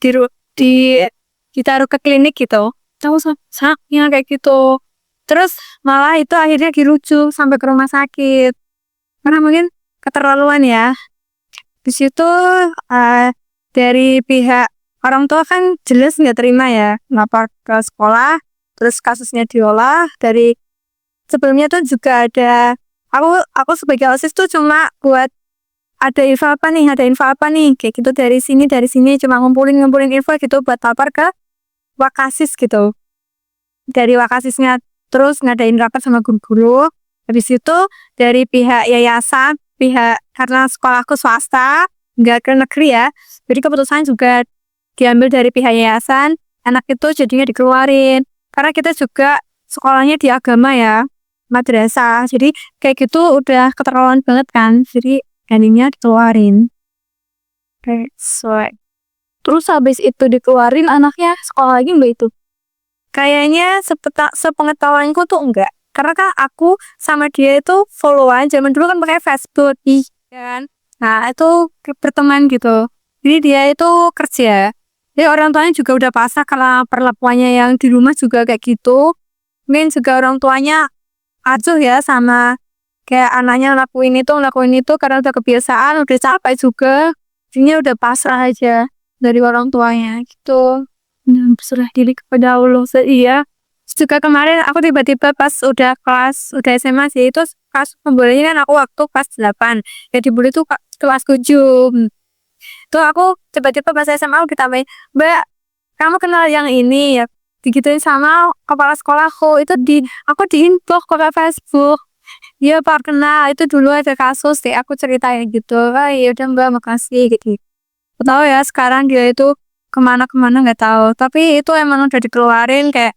ditaruh ke klinik gitu. Tahu sakitnya kayak gitu. Terus malah itu akhirnya dirujuk sampai ke rumah sakit. Karena mungkin keterlaluan ya. Di situ dari pihak orang tua kan jelas nggak terima ya, lapor ke sekolah, terus kasusnya diolah. Dari sebelumnya tuh juga ada, aku sebagai OSIS tuh cuma buat ada info apa nih, kayak gitu dari sini cuma ngumpulin info gitu buat lapor ke Wakasis gitu. Dari Wakasisnya terus ngadain rapat sama guru-guru. Habis itu dari pihak yayasan, karena sekolahku swasta, nggak ke negeri ya, jadi keputusan juga diambil dari pihak yayasan, anak itu jadinya dikeluarin. Karena kita juga sekolahnya di agama ya, madrasah. Jadi kayak gitu udah keterlaluan banget kan. Jadi gantinya dikeluarin. Kayak Terus habis itu dikeluarin anaknya sekolah lagi mbak itu? kayaknya sepengetahuanku tuh enggak. Karena kan aku sama dia itu followan, zaman dulu kan pakai Facebook, kan. Nah itu berteman gitu. Jadi dia itu kerja. Jadi orang tuanya juga udah pasrah karena perlakuannya yang di rumah juga kayak gitu. Mungkin juga orang tuanya acuh ya sama kayak anaknya lakuin itu karena udah kebiasaan, udah capek juga. Jadinya udah pasrah aja dari orang tuanya gitu. Dan berserah diri kepada Allah. Iya. Juga kemarin aku tiba-tiba pas udah SMA sih, itu kasus pembulian kan aku waktu kelas 8. Ya dibully tuh kelas 7. Tuh aku tiba-tiba pas SMA aku ditambahin, "Mbak, kamu kenal yang ini ya?" Digituin sama kepala sekolahku. Itu aku diinfo ke Facebook. "Iya Pak, kenal. Itu dulu ada kasus deh, aku ceritain gitu." Ya udah Mbak, makasih gitu. Aku tahu ya sekarang dia itu kemana-kemana nggak tahu. Tapi itu emang udah dikeluarin kayak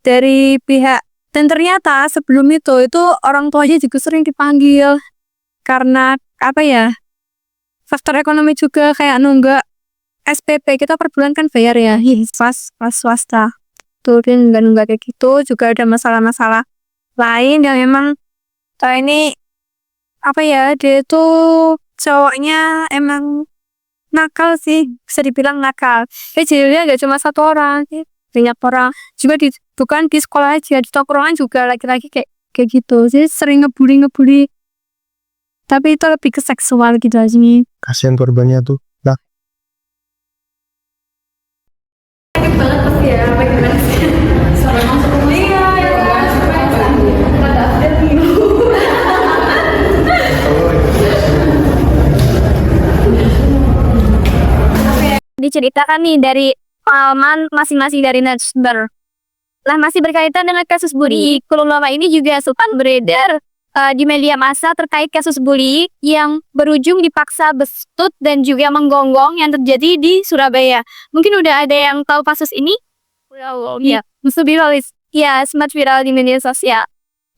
dari pihak. Dan ternyata sebelum itu orang tuanya juga sering dipanggil. Karena apa ya, faktor ekonomi juga, kayak nunggak SPP kita per bulan kan bayar ya, pas swasta tuh dia nunggak kayak gitu. Juga ada masalah-masalah lain yang memang ini apa ya, dia itu cowoknya emang nakal sih, bisa dibilang nakal. Jadinya nggak cuma satu orang, banyak orang juga bukan di sekolah aja, di tongkrongan juga laki-laki kayak gitu. Jadi sering ngebully. Tapi itu lebih ke seksual gitu aja nih. Kasihan korbannya tuh. Nah, Sakit banget pasti ya, apa gimana sih? Sampai masuk rumah. Iya, ya kan. diceritakan nih dari pengalaman masing-masing dari narasumber. Nah, masih berkaitan dengan kasus bullying, belum lama ini juga sempat beredar di media massa terkait kasus bullying yang berujung dipaksa bestut dan juga menggonggong yang terjadi di Surabaya. Mungkin udah ada yang tahu kasus ini? Iya, sempat viral di media sosial.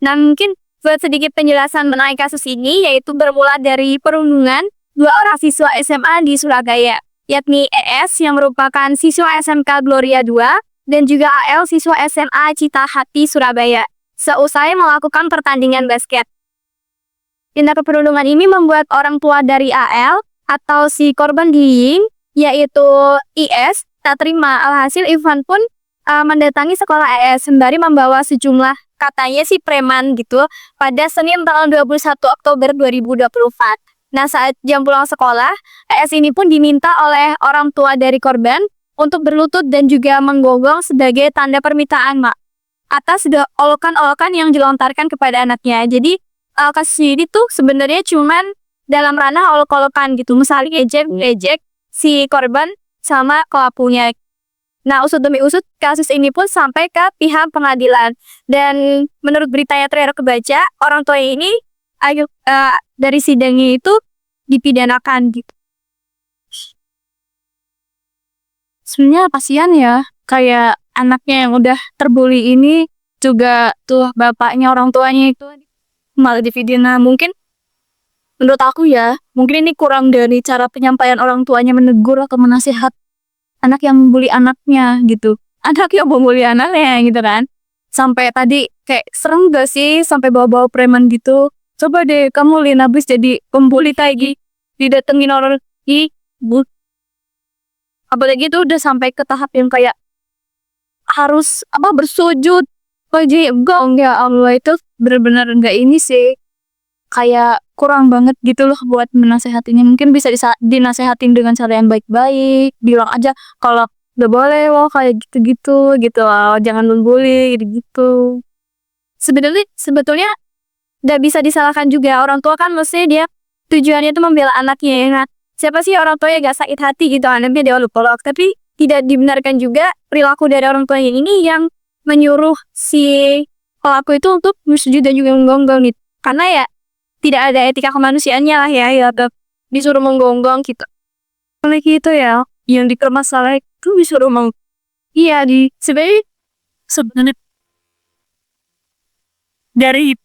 Nah, mungkin buat sedikit penjelasan mengenai kasus ini, yaitu bermula dari perundungan dua orang siswa SMA di Surabaya, yakni ES yang merupakan siswa SMK Gloria 2 dan juga AL siswa SMA Cita Hati Surabaya, seusai melakukan pertandingan basket. Tindakan perundungan ini membuat orang tua dari AL atau si korban bullying, yaitu IS, tak terima. Alhasil Ivan pun mendatangi sekolah ES sembari membawa sejumlah katanya si preman gitu pada Senin tanggal 21 Oktober 2024. Nah, saat jam pulang sekolah, ES ini pun diminta oleh orang tua dari korban untuk berlutut dan juga menggonggong sebagai tanda permintaan maaf atas olokan-olokan yang dilontarkan kepada anaknya. Jadi kasus ini tuh sebenarnya cuman dalam ranah olok-olokan gitu, misalnya ejek si korban sama pelakunya. Nah, usut demi usut, kasus ini pun sampai ke pihak pengadilan. Dan menurut berita yang terakhir kebaca, orang tua ini dari sidangnya itu dipidanakan gitu. Sebenarnya kasihan ya, kayak anaknya yang udah terbuli ini juga tuh bapaknya, orang tuanya itu malah dipidana. Mungkin menurut aku ya, mungkin ini kurang dari cara penyampaian orang tuanya menegur atau menasihat anak yang membuli anaknya gitu. Anak yang membuli anaknya gitu kan. Sampai tadi kayak serem gak sih sampai bawa-bawa preman gitu. Coba deh kamu lihat habis jadi pembuli kayak didatengin orang apalagi itu udah sampai ke tahap yang kayak harus bersujud. Enggak Allah, itu benar-benar enggak ini sih. Kayak kurang banget gitu loh buat menasehatinya. Mungkin bisa dinasehatin dengan cara yang baik-baik. Bilang aja kalau udah boleh loh kayak gitu-gitu gitu loh. Jangan membuli gitu. Sebetulnya udah bisa disalahkan juga. Orang tua kan mesti dia tujuannya itu membela anaknya ya. Nah, siapa sih orang tua yang gak sakit hati gitu anaknya dia olok-olok. Tapi tidak dibenarkan juga perilaku dari orang tua ini yang menyuruh si pelaku itu untuk bersujud dan juga menggonggong gitu. Karena ya tidak ada etika kemanusiaannya lah ya disuruh menggonggong gitu. Oleh gitu ya, yang dipermasalahkan itu disuruh sebenarnya dari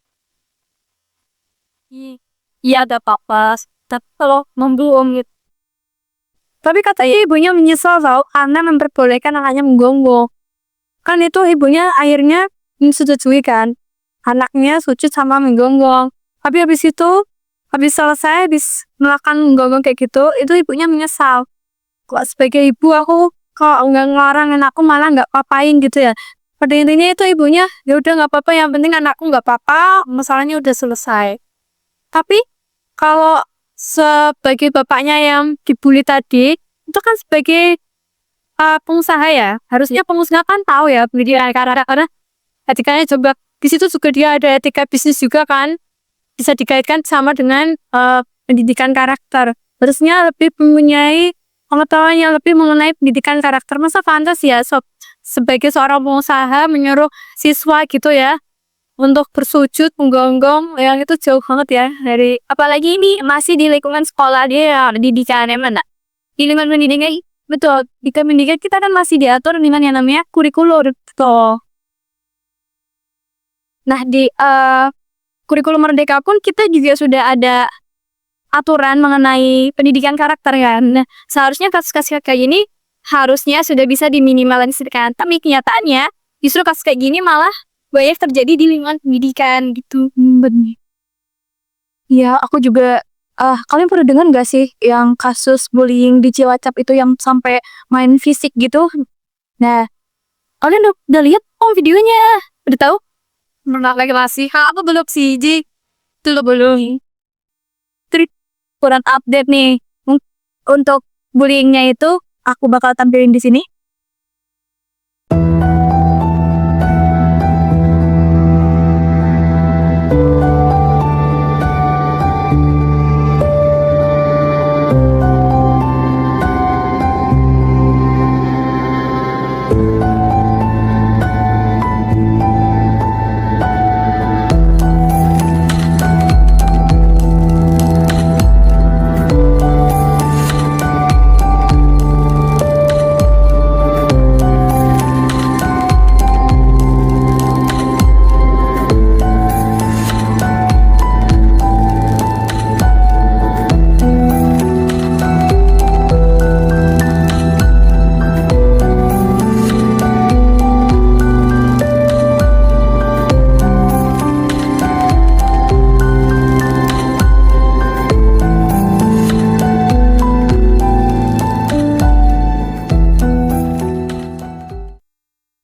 iya ada apa-apa, tapi kalau membohong gitu. Tapi katanya ibunya menyesal tau karena memperbolehkan anaknya menggonggong. Kan itu ibunya akhirnya menyetujui kan, anaknya sujud sama menggonggong. Tapi habis selesai melakukan menggonggong kayak gitu, itu ibunya menyesal. Kok sebagai ibu aku kok nggak ngelarang anakku, malah nggak papain gitu ya. Pada intinya itu ibunya ya udah nggak apa-apa, yang penting anakku nggak apa-apa, masalahnya udah selesai. Tapi kalau sebagai bapaknya yang dibully tadi, itu kan sebagai pengusaha ya, harusnya pengusaha kan tahu ya pendidikan karakter, karena etikanya coba di situ juga dia ada etika bisnis juga kan, bisa dikaitkan sama dengan pendidikan karakter. Harusnya lebih mempunyai pengetahuan yang lebih mengenai pendidikan karakter. Masa pantas ya sebagai seorang pengusaha menyuruh siswa gitu ya untuk bersujud, menggonggong, yang itu jauh banget ya dari, apalagi ini masih di lingkungan sekolah dia ya, pendidikannya mana? Di lingkungan pendidikan, betul, di pendidikan kita kan masih diatur dengan yang namanya kurikulum, betul. Nah, di kurikulum Merdeka pun kita juga sudah ada aturan mengenai pendidikan karakter kan. Nah, seharusnya kasus-kasus kayak gini harusnya sudah bisa diminimalisirkan. Tapi kenyataannya justru kasus kayak gini malah banyak terjadi di lingkungan pendidikan gitu. Bener. Ya, aku juga kalian pernah dengar gak sih yang kasus bullying di Cilacap itu yang sampai main fisik gitu? Nah, kalian udah lihat videonya? Udah tahu? Pernah lagi masih? Aku belum sih, Ji. Itu lo belum. Kurang update nih. Untuk bullyingnya itu aku bakal tampilin di sini.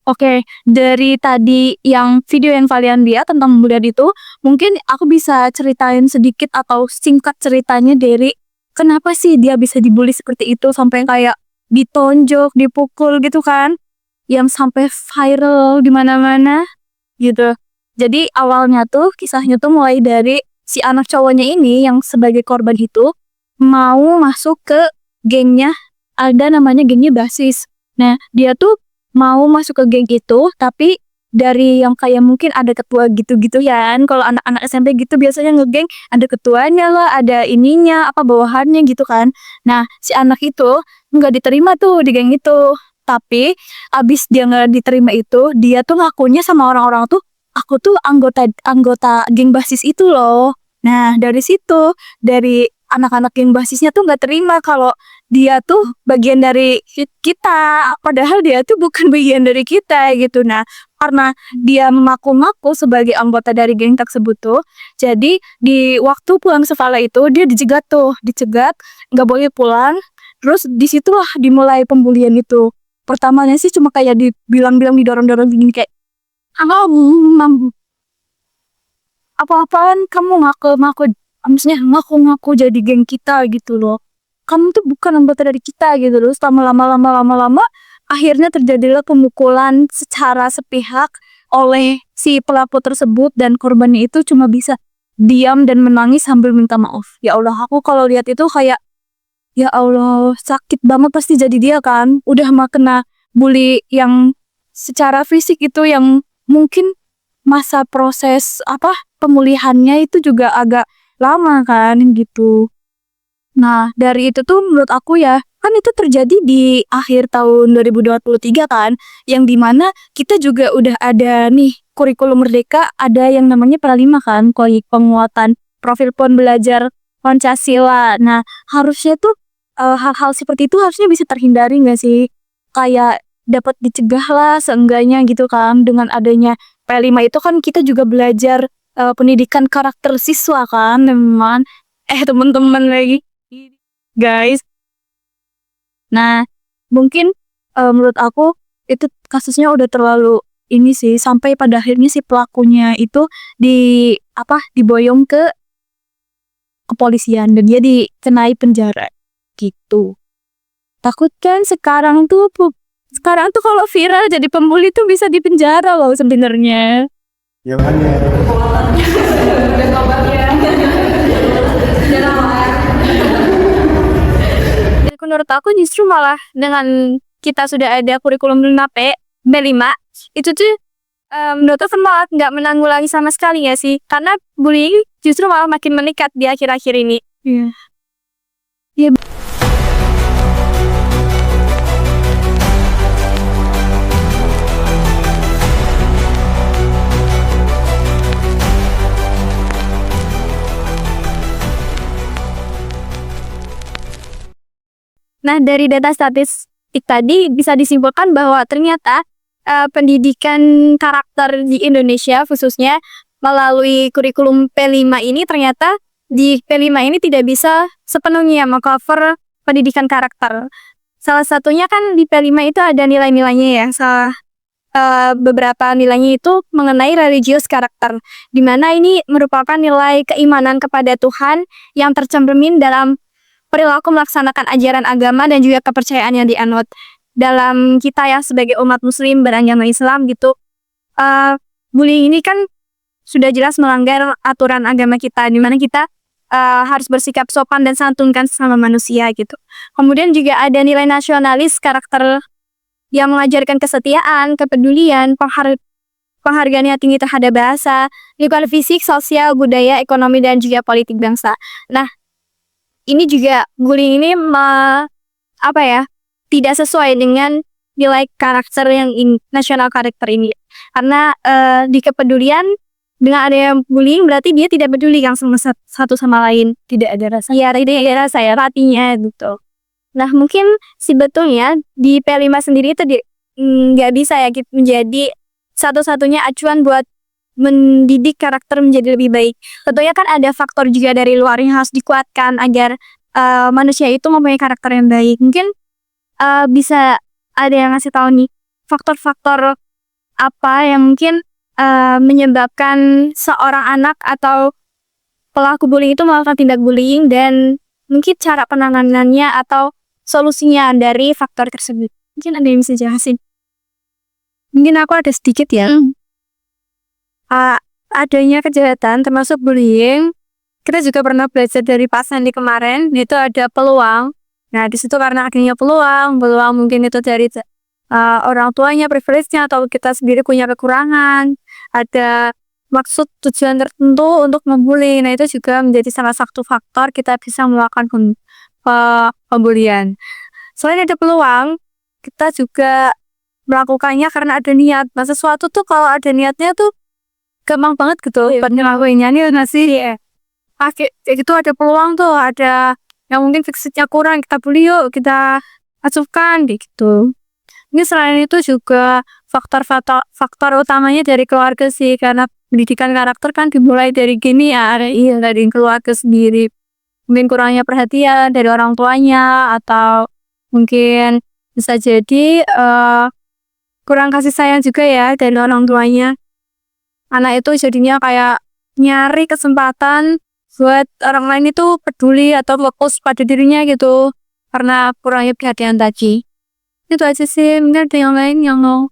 Oke, dari tadi yang video yang kalian lihat tentang pembulian itu, mungkin aku bisa ceritain sedikit atau singkat ceritanya dari kenapa sih dia bisa dibully seperti itu sampai kayak ditonjok, dipukul gitu kan, yang sampai viral di mana-mana gitu. Jadi awalnya tuh kisahnya tuh mulai dari si anak cowoknya ini yang sebagai korban itu mau masuk ke gengnya, ada namanya gengnya Basis. Nah, dia tuh mau masuk ke geng itu, tapi dari yang kayak mungkin ada ketua gitu-gitu ya kan. Kalau anak-anak SMP gitu biasanya ngegeng ada ketuanya lah, ada ininya, apa bawahannya gitu kan. Nah, si anak itu nggak diterima tuh di geng itu. Tapi abis dia nggak diterima itu, dia tuh ngakunya sama orang-orang tuh, aku tuh anggota geng Basis itu loh. Nah, dari situ, dari anak-anak geng Basisnya tuh nggak terima kalau dia tuh bagian dari kita, padahal dia tuh bukan bagian dari kita gitu. Nah, karena dia mengaku-ngaku sebagai anggota dari geng tersebut tuh, jadi di waktu pulang sekolah itu dia dicegat, nggak boleh pulang. Terus disitulah dimulai pembulian itu. Pertamanya sih cuma kayak dibilang-bilang, didorong-dorong gini kayak, apa-apaan kamu maksudnya ngaku-ngaku jadi geng kita gitu loh. Kamu tuh bukan anggota dari kita gitu. Terus lama-lama akhirnya terjadilah pemukulan secara sepihak oleh si pelaku tersebut, dan korbannya itu cuma bisa diam dan menangis sambil minta maaf. Ya Allah, aku kalau lihat itu kayak, ya Allah, sakit banget pasti jadi dia kan. Udah mah kena bully yang secara fisik itu yang mungkin masa proses pemulihannya itu juga agak lama kan gitu. Nah, dari itu tuh menurut aku ya, kan itu terjadi di akhir tahun 2023 kan, yang dimana kita juga udah ada nih kurikulum merdeka, ada yang namanya Pralima kan, penguatan profil belajar Pancasila. Nah, harusnya tuh hal-hal seperti itu harusnya bisa terhindari nggak sih? Kayak dapat dicegah lah seenggaknya gitu kan, dengan adanya P5 itu kan kita juga belajar pendidikan karakter siswa kan, teman-teman lagi. Guys. Nah, mungkin menurut aku itu kasusnya udah terlalu ini sih, sampai pada akhirnya si pelakunya itu diboyong ke kepolisian dan dia dikenai penjara gitu. Takut kan sekarang tuh kalau viral jadi pembuli tuh bisa dipenjara loh sebenarnya. Ya makanya. Udah tobat ya. Menurut aku justru malah dengan kita sudah ada kurikulum B5 itu tuh menurut aku malah nggak menanggulangi sama sekali ya sih, karena bullying justru malah makin meningkat di akhir-akhir ini. Iya. Yeah. Nah, dari data statistik tadi bisa disimpulkan bahwa ternyata pendidikan karakter di Indonesia khususnya melalui kurikulum P5 ini, ternyata di P5 ini tidak bisa sepenuhnya mengcover pendidikan karakter. Salah satunya kan di P5 itu ada nilai-nilainya ya. Beberapa nilainya itu mengenai religious karakter, di mana ini merupakan nilai keimanan kepada Tuhan yang tercermin dalam perilaku melaksanakan ajaran agama dan juga kepercayaan yang dianut dalam kita ya sebagai umat muslim beragama Islam gitu. Bullying ini kan sudah jelas melanggar aturan agama kita, di mana kita harus bersikap sopan dan santun kan sesama manusia gitu. Kemudian juga ada nilai nasionalis karakter yang mengajarkan kesetiaan, kepedulian, penghargaan yang tinggi terhadap bahasa, lingkungan fisik, sosial, budaya, ekonomi, dan juga politik bangsa. Nah, ini juga bullying ini tidak sesuai dengan nilai karakter yang nasional karakter ini, karena di kepedulian dengan adanya bullying berarti dia tidak peduli kan sama satu sama lain, tidak ada rasa ya, tidak ada rasa ya hatinya gitu. Nah, mungkin sebetulnya di P5 sendiri itu nggak bisa ya menjadi satu-satunya acuan buat mendidik karakter menjadi lebih baik. Tentunya kan ada faktor juga dari luar yang harus dikuatkan agar manusia itu mempunyai karakter yang baik. Mungkin bisa ada yang ngasih tahu nih faktor-faktor apa yang mungkin menyebabkan seorang anak atau pelaku bullying itu melakukan tindak bullying dan mungkin cara penanganannya atau solusinya dari faktor tersebut. Mungkin ada yang bisa jelasin? Mungkin aku ada sedikit ya. Adanya kejahatan termasuk bullying, kita juga pernah belajar dari pas Sandy kemarin, itu ada peluang. Nah, di situ karena akhirnya peluang mungkin itu dari orang tuanya, privilege-nya, atau kita sendiri punya kekurangan, ada maksud tujuan tertentu untuk membuli. Nah, itu juga menjadi salah satu faktor kita bisa melakukan pembulian. Selain ada peluang, kita juga melakukannya karena ada niat. Nah, sesuatu tuh kalau ada niatnya tuh gampang banget gitu buat ngelakuinnya nih ngasih kayak gitu. Ada peluang tuh, ada yang mungkin fiksinya kurang, kita bully yuk, kita acuhkan gitu. Ini selain itu juga faktor utamanya dari keluarga sih, karena pendidikan karakter kan dimulai dari gini ya, dari keluarga sendiri. Mungkin kurangnya perhatian dari orang tuanya, atau mungkin bisa jadi kurang kasih sayang juga ya dari orang tuanya. Anak itu jadinya kayak nyari kesempatan buat orang lain itu peduli atau fokus pada dirinya gitu, karena kurangnya perhatian tadi. Itu aja sih. Mungkin ada yang lain yang mau?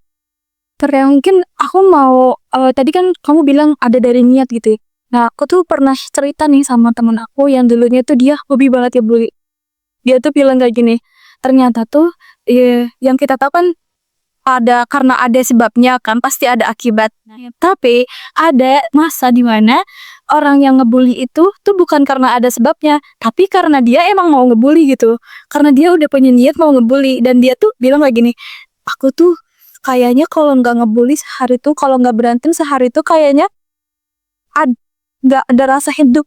Mungkin aku mau, tadi kan kamu bilang ada dari niat gitu ya. Nah, aku tuh pernah cerita nih sama temen aku yang dulunya tuh dia hobi banget ya bully. Dia tuh bilang kayak gini, ternyata tuh yang kita tahu kan karena ada sebabnya kan, pasti ada akibat. Tapi ada masa dimana orang yang ngebully itu tuh bukan karena ada sebabnya, tapi karena dia emang mau ngebully gitu. Karena dia udah punya niat mau ngebully, dan dia tuh bilang kayak gini, aku tuh kayaknya kalau nggak ngebully sehari tuh, kalau nggak berantem sehari tuh kayaknya nggak ada rasa hidup.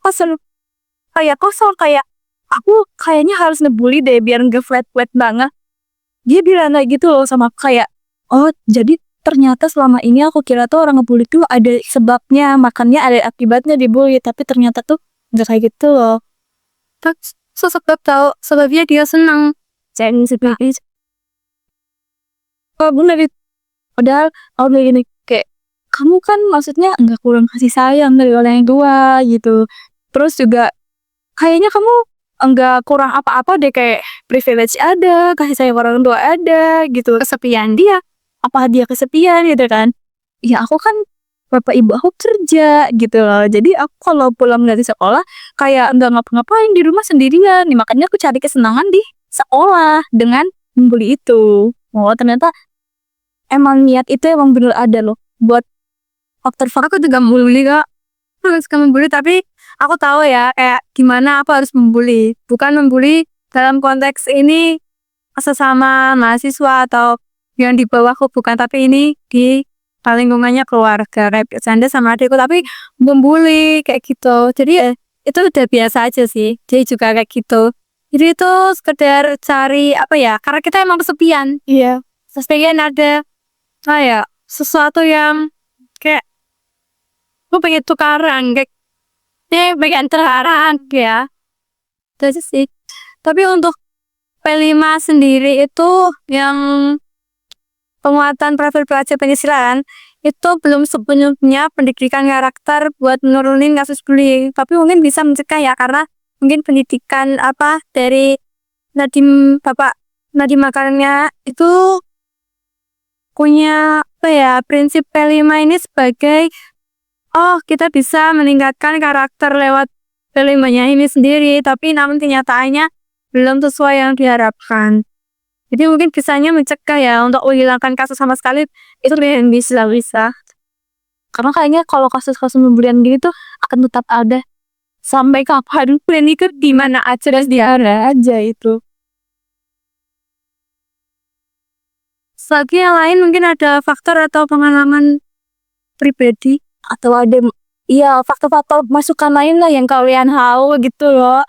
Pas kayak kosong, kayak aku kayaknya harus ngebully deh biar nggak flat banget. Dia bilang kayak gitu loh sama aku, kayak, oh jadi ternyata selama ini aku kira tuh orang ngebully tuh ada sebabnya, makanya ada akibatnya dibully, tapi ternyata tuh nggak kayak gitu loh. Terus sebabnya dia senang. Jangan sebabnya. Oh bener itu. Padahal aku kayak gini, kayak kamu kan maksudnya nggak kurang kasih sayang dari orang yang tua gitu. Terus juga kayaknya kamu enggak kurang apa-apa deh, kayak privilege ada, kasih sayang orang tua ada gitu. Kesepian dia, apa dia kesepian gitu kan? Ya aku kan bapak ibu aku kerja gitu loh. Jadi aku kalau pulang dari sekolah kayak enggak ngapa-ngapain di rumah sendirian. Nih, makanya aku cari kesenangan di sekolah dengan membuli itu. Oh ternyata emang niat itu emang bener ada loh buat faktor. Aku juga membuli kok. Aku suka membuli, tapi aku tahu ya kayak gimana aku harus membuli. Bukan membuli dalam konteks ini sesama mahasiswa atau yang di bawahku, bukan, tapi ini di lingkungannya keluarga, kayak bercanda sama adikku tapi membuli kayak gitu. Jadi itu udah biasa aja sih. Jadi juga kayak gitu. Jadi itu sekedar cari apa ya, karena kita emang kesepian. Iya. Sebagian ada kayak sesuatu yang kayak gue pengen tukaran, kayak pengen terharan ya. Itu aja sih. Tapi untuk P5 sendiri itu yang penguatan profil pelajar Pancasila itu belum sepenuhnya pendidikan karakter buat menurunin kasus bullying, tapi mungkin bisa mencegah ya, karena mungkin pendidikan dari Bapak Nadiem Makarimnya itu punya prinsip P5 ini sebagai kita bisa meningkatkan karakter lewat P5-nya ini sendiri, tapi namun kenyataannya belum sesuai yang diharapkan. Jadi mungkin bisanya mencegah ya, untuk menghilangkan kasus sama sekali itu lebih bisa. Karena kayaknya kalau kasus-kasus pembulian gini tuh akan tetap ada sampai kapan pun, ini ke di mana aja dan diarah aja itu. Lagi yang lain mungkin ada faktor atau pengalaman pribadi atau ada faktor-faktor masukan lain lah yang kalian tahu gitu loh.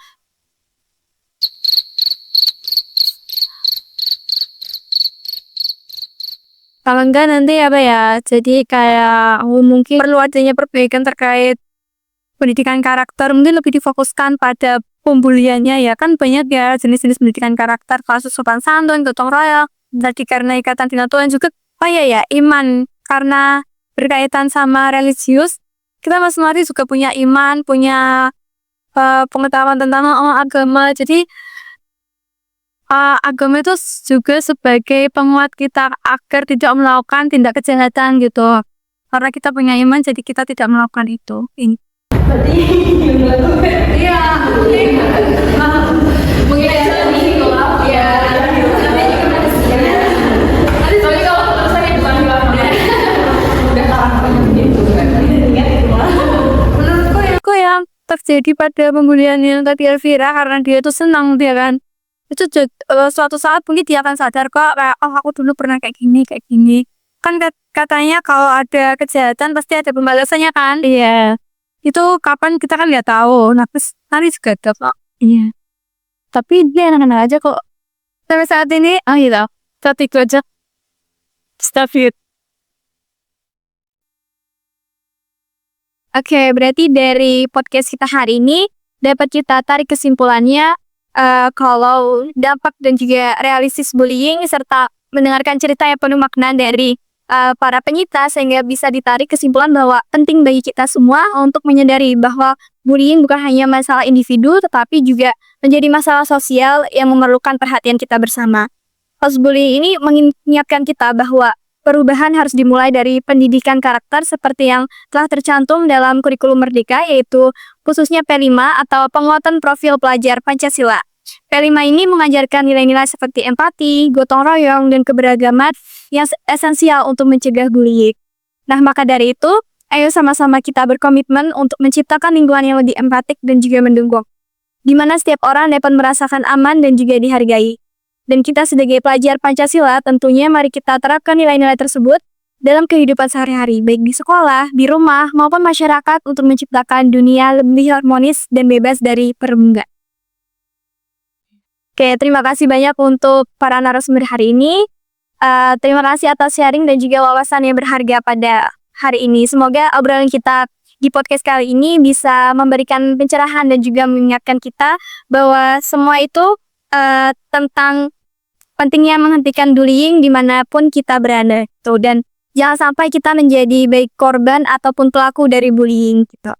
Kalau enggak nanti jadi kayak mungkin perlu adanya perbaikan terkait pendidikan karakter, mungkin lebih difokuskan pada pembuliannya ya, kan banyak ya jenis-jenis pendidikan karakter, kasus sopan santun, gotong royong, tadi karena ikatan dengan Tuhan juga oh iya ya, iman. Karena berkaitan sama religius, kita masing-masing juga punya iman, punya pengetahuan tentang agama. Jadi agama itu juga sebagai penguat kita agar tidak melakukan tindak kejahatan gitu. Karena kita punya iman, jadi kita tidak melakukan itu. Ini. Iya, mungkin aja nih kalau ya namanya juga manusia. Nanti soalnya kalau terusannya bukan udah kalah gitu kan. Menurutku yang terjadi pada pembulian yang tadi Elvira, karena dia itu senang dia kan. Itu suatu saat mungkin dia akan sadar kok kayak, oh aku dulu pernah kayak gini. Kan katanya kalau ada kejahatan pasti ada pembalasannya kan. Iya. Itu kapan kita kan nggak tahu. Nah terus nanti juga ada kok. Iya. Tapi dia enak-enak aja kok. Sampai saat ini, oh gitu. Saat itu aja. Stop it. Oke, berarti dari podcast kita hari ini dapat kita tarik kesimpulannya kalau dampak dan juga realistis bullying serta mendengarkan cerita yang penuh makna dari para penyintas sehingga bisa ditarik kesimpulan bahwa penting bagi kita semua untuk menyadari bahwa bullying bukan hanya masalah individu tetapi juga menjadi masalah sosial yang memerlukan perhatian kita bersama. Kasus bullying ini mengingatkan kita bahwa perubahan harus dimulai dari pendidikan karakter seperti yang telah tercantum dalam kurikulum Merdeka, yaitu khususnya P5 atau penguatan profil pelajar Pancasila. P5 ini mengajarkan nilai-nilai seperti empati, gotong royong, dan keberagaman yang esensial untuk mencegah bullying. Nah, maka dari itu, ayo sama-sama kita berkomitmen untuk menciptakan lingkungan yang lebih empatik dan juga mendukung, di mana setiap orang dapat merasakan aman dan juga dihargai. Dan kita sebagai pelajar Pancasila tentunya mari kita terapkan nilai-nilai tersebut dalam kehidupan sehari-hari, baik di sekolah, di rumah, maupun masyarakat untuk menciptakan dunia lebih harmonis dan bebas dari perenggan. Oke, terima kasih banyak untuk para narasumber hari ini. Terima kasih atas sharing dan juga wawasan yang berharga pada hari ini. Semoga obrolan kita di podcast kali ini bisa memberikan pencerahan dan juga mengingatkan kita bahwa semua itu tentang pentingnya menghentikan bullying dimanapun kita berada. Tuh, dan jangan sampai kita menjadi baik korban ataupun pelaku dari bullying gitu.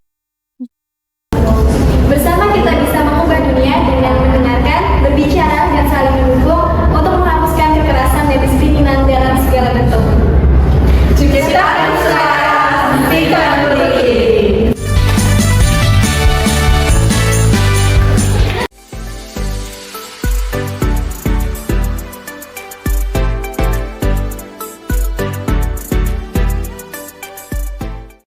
Bersama kita bisa mengubah dunia dengan mendengarkan, berbicara, dan saling mendukung untuk menghapuskan kekerasan dan diskriminasi dalam segala bentuk.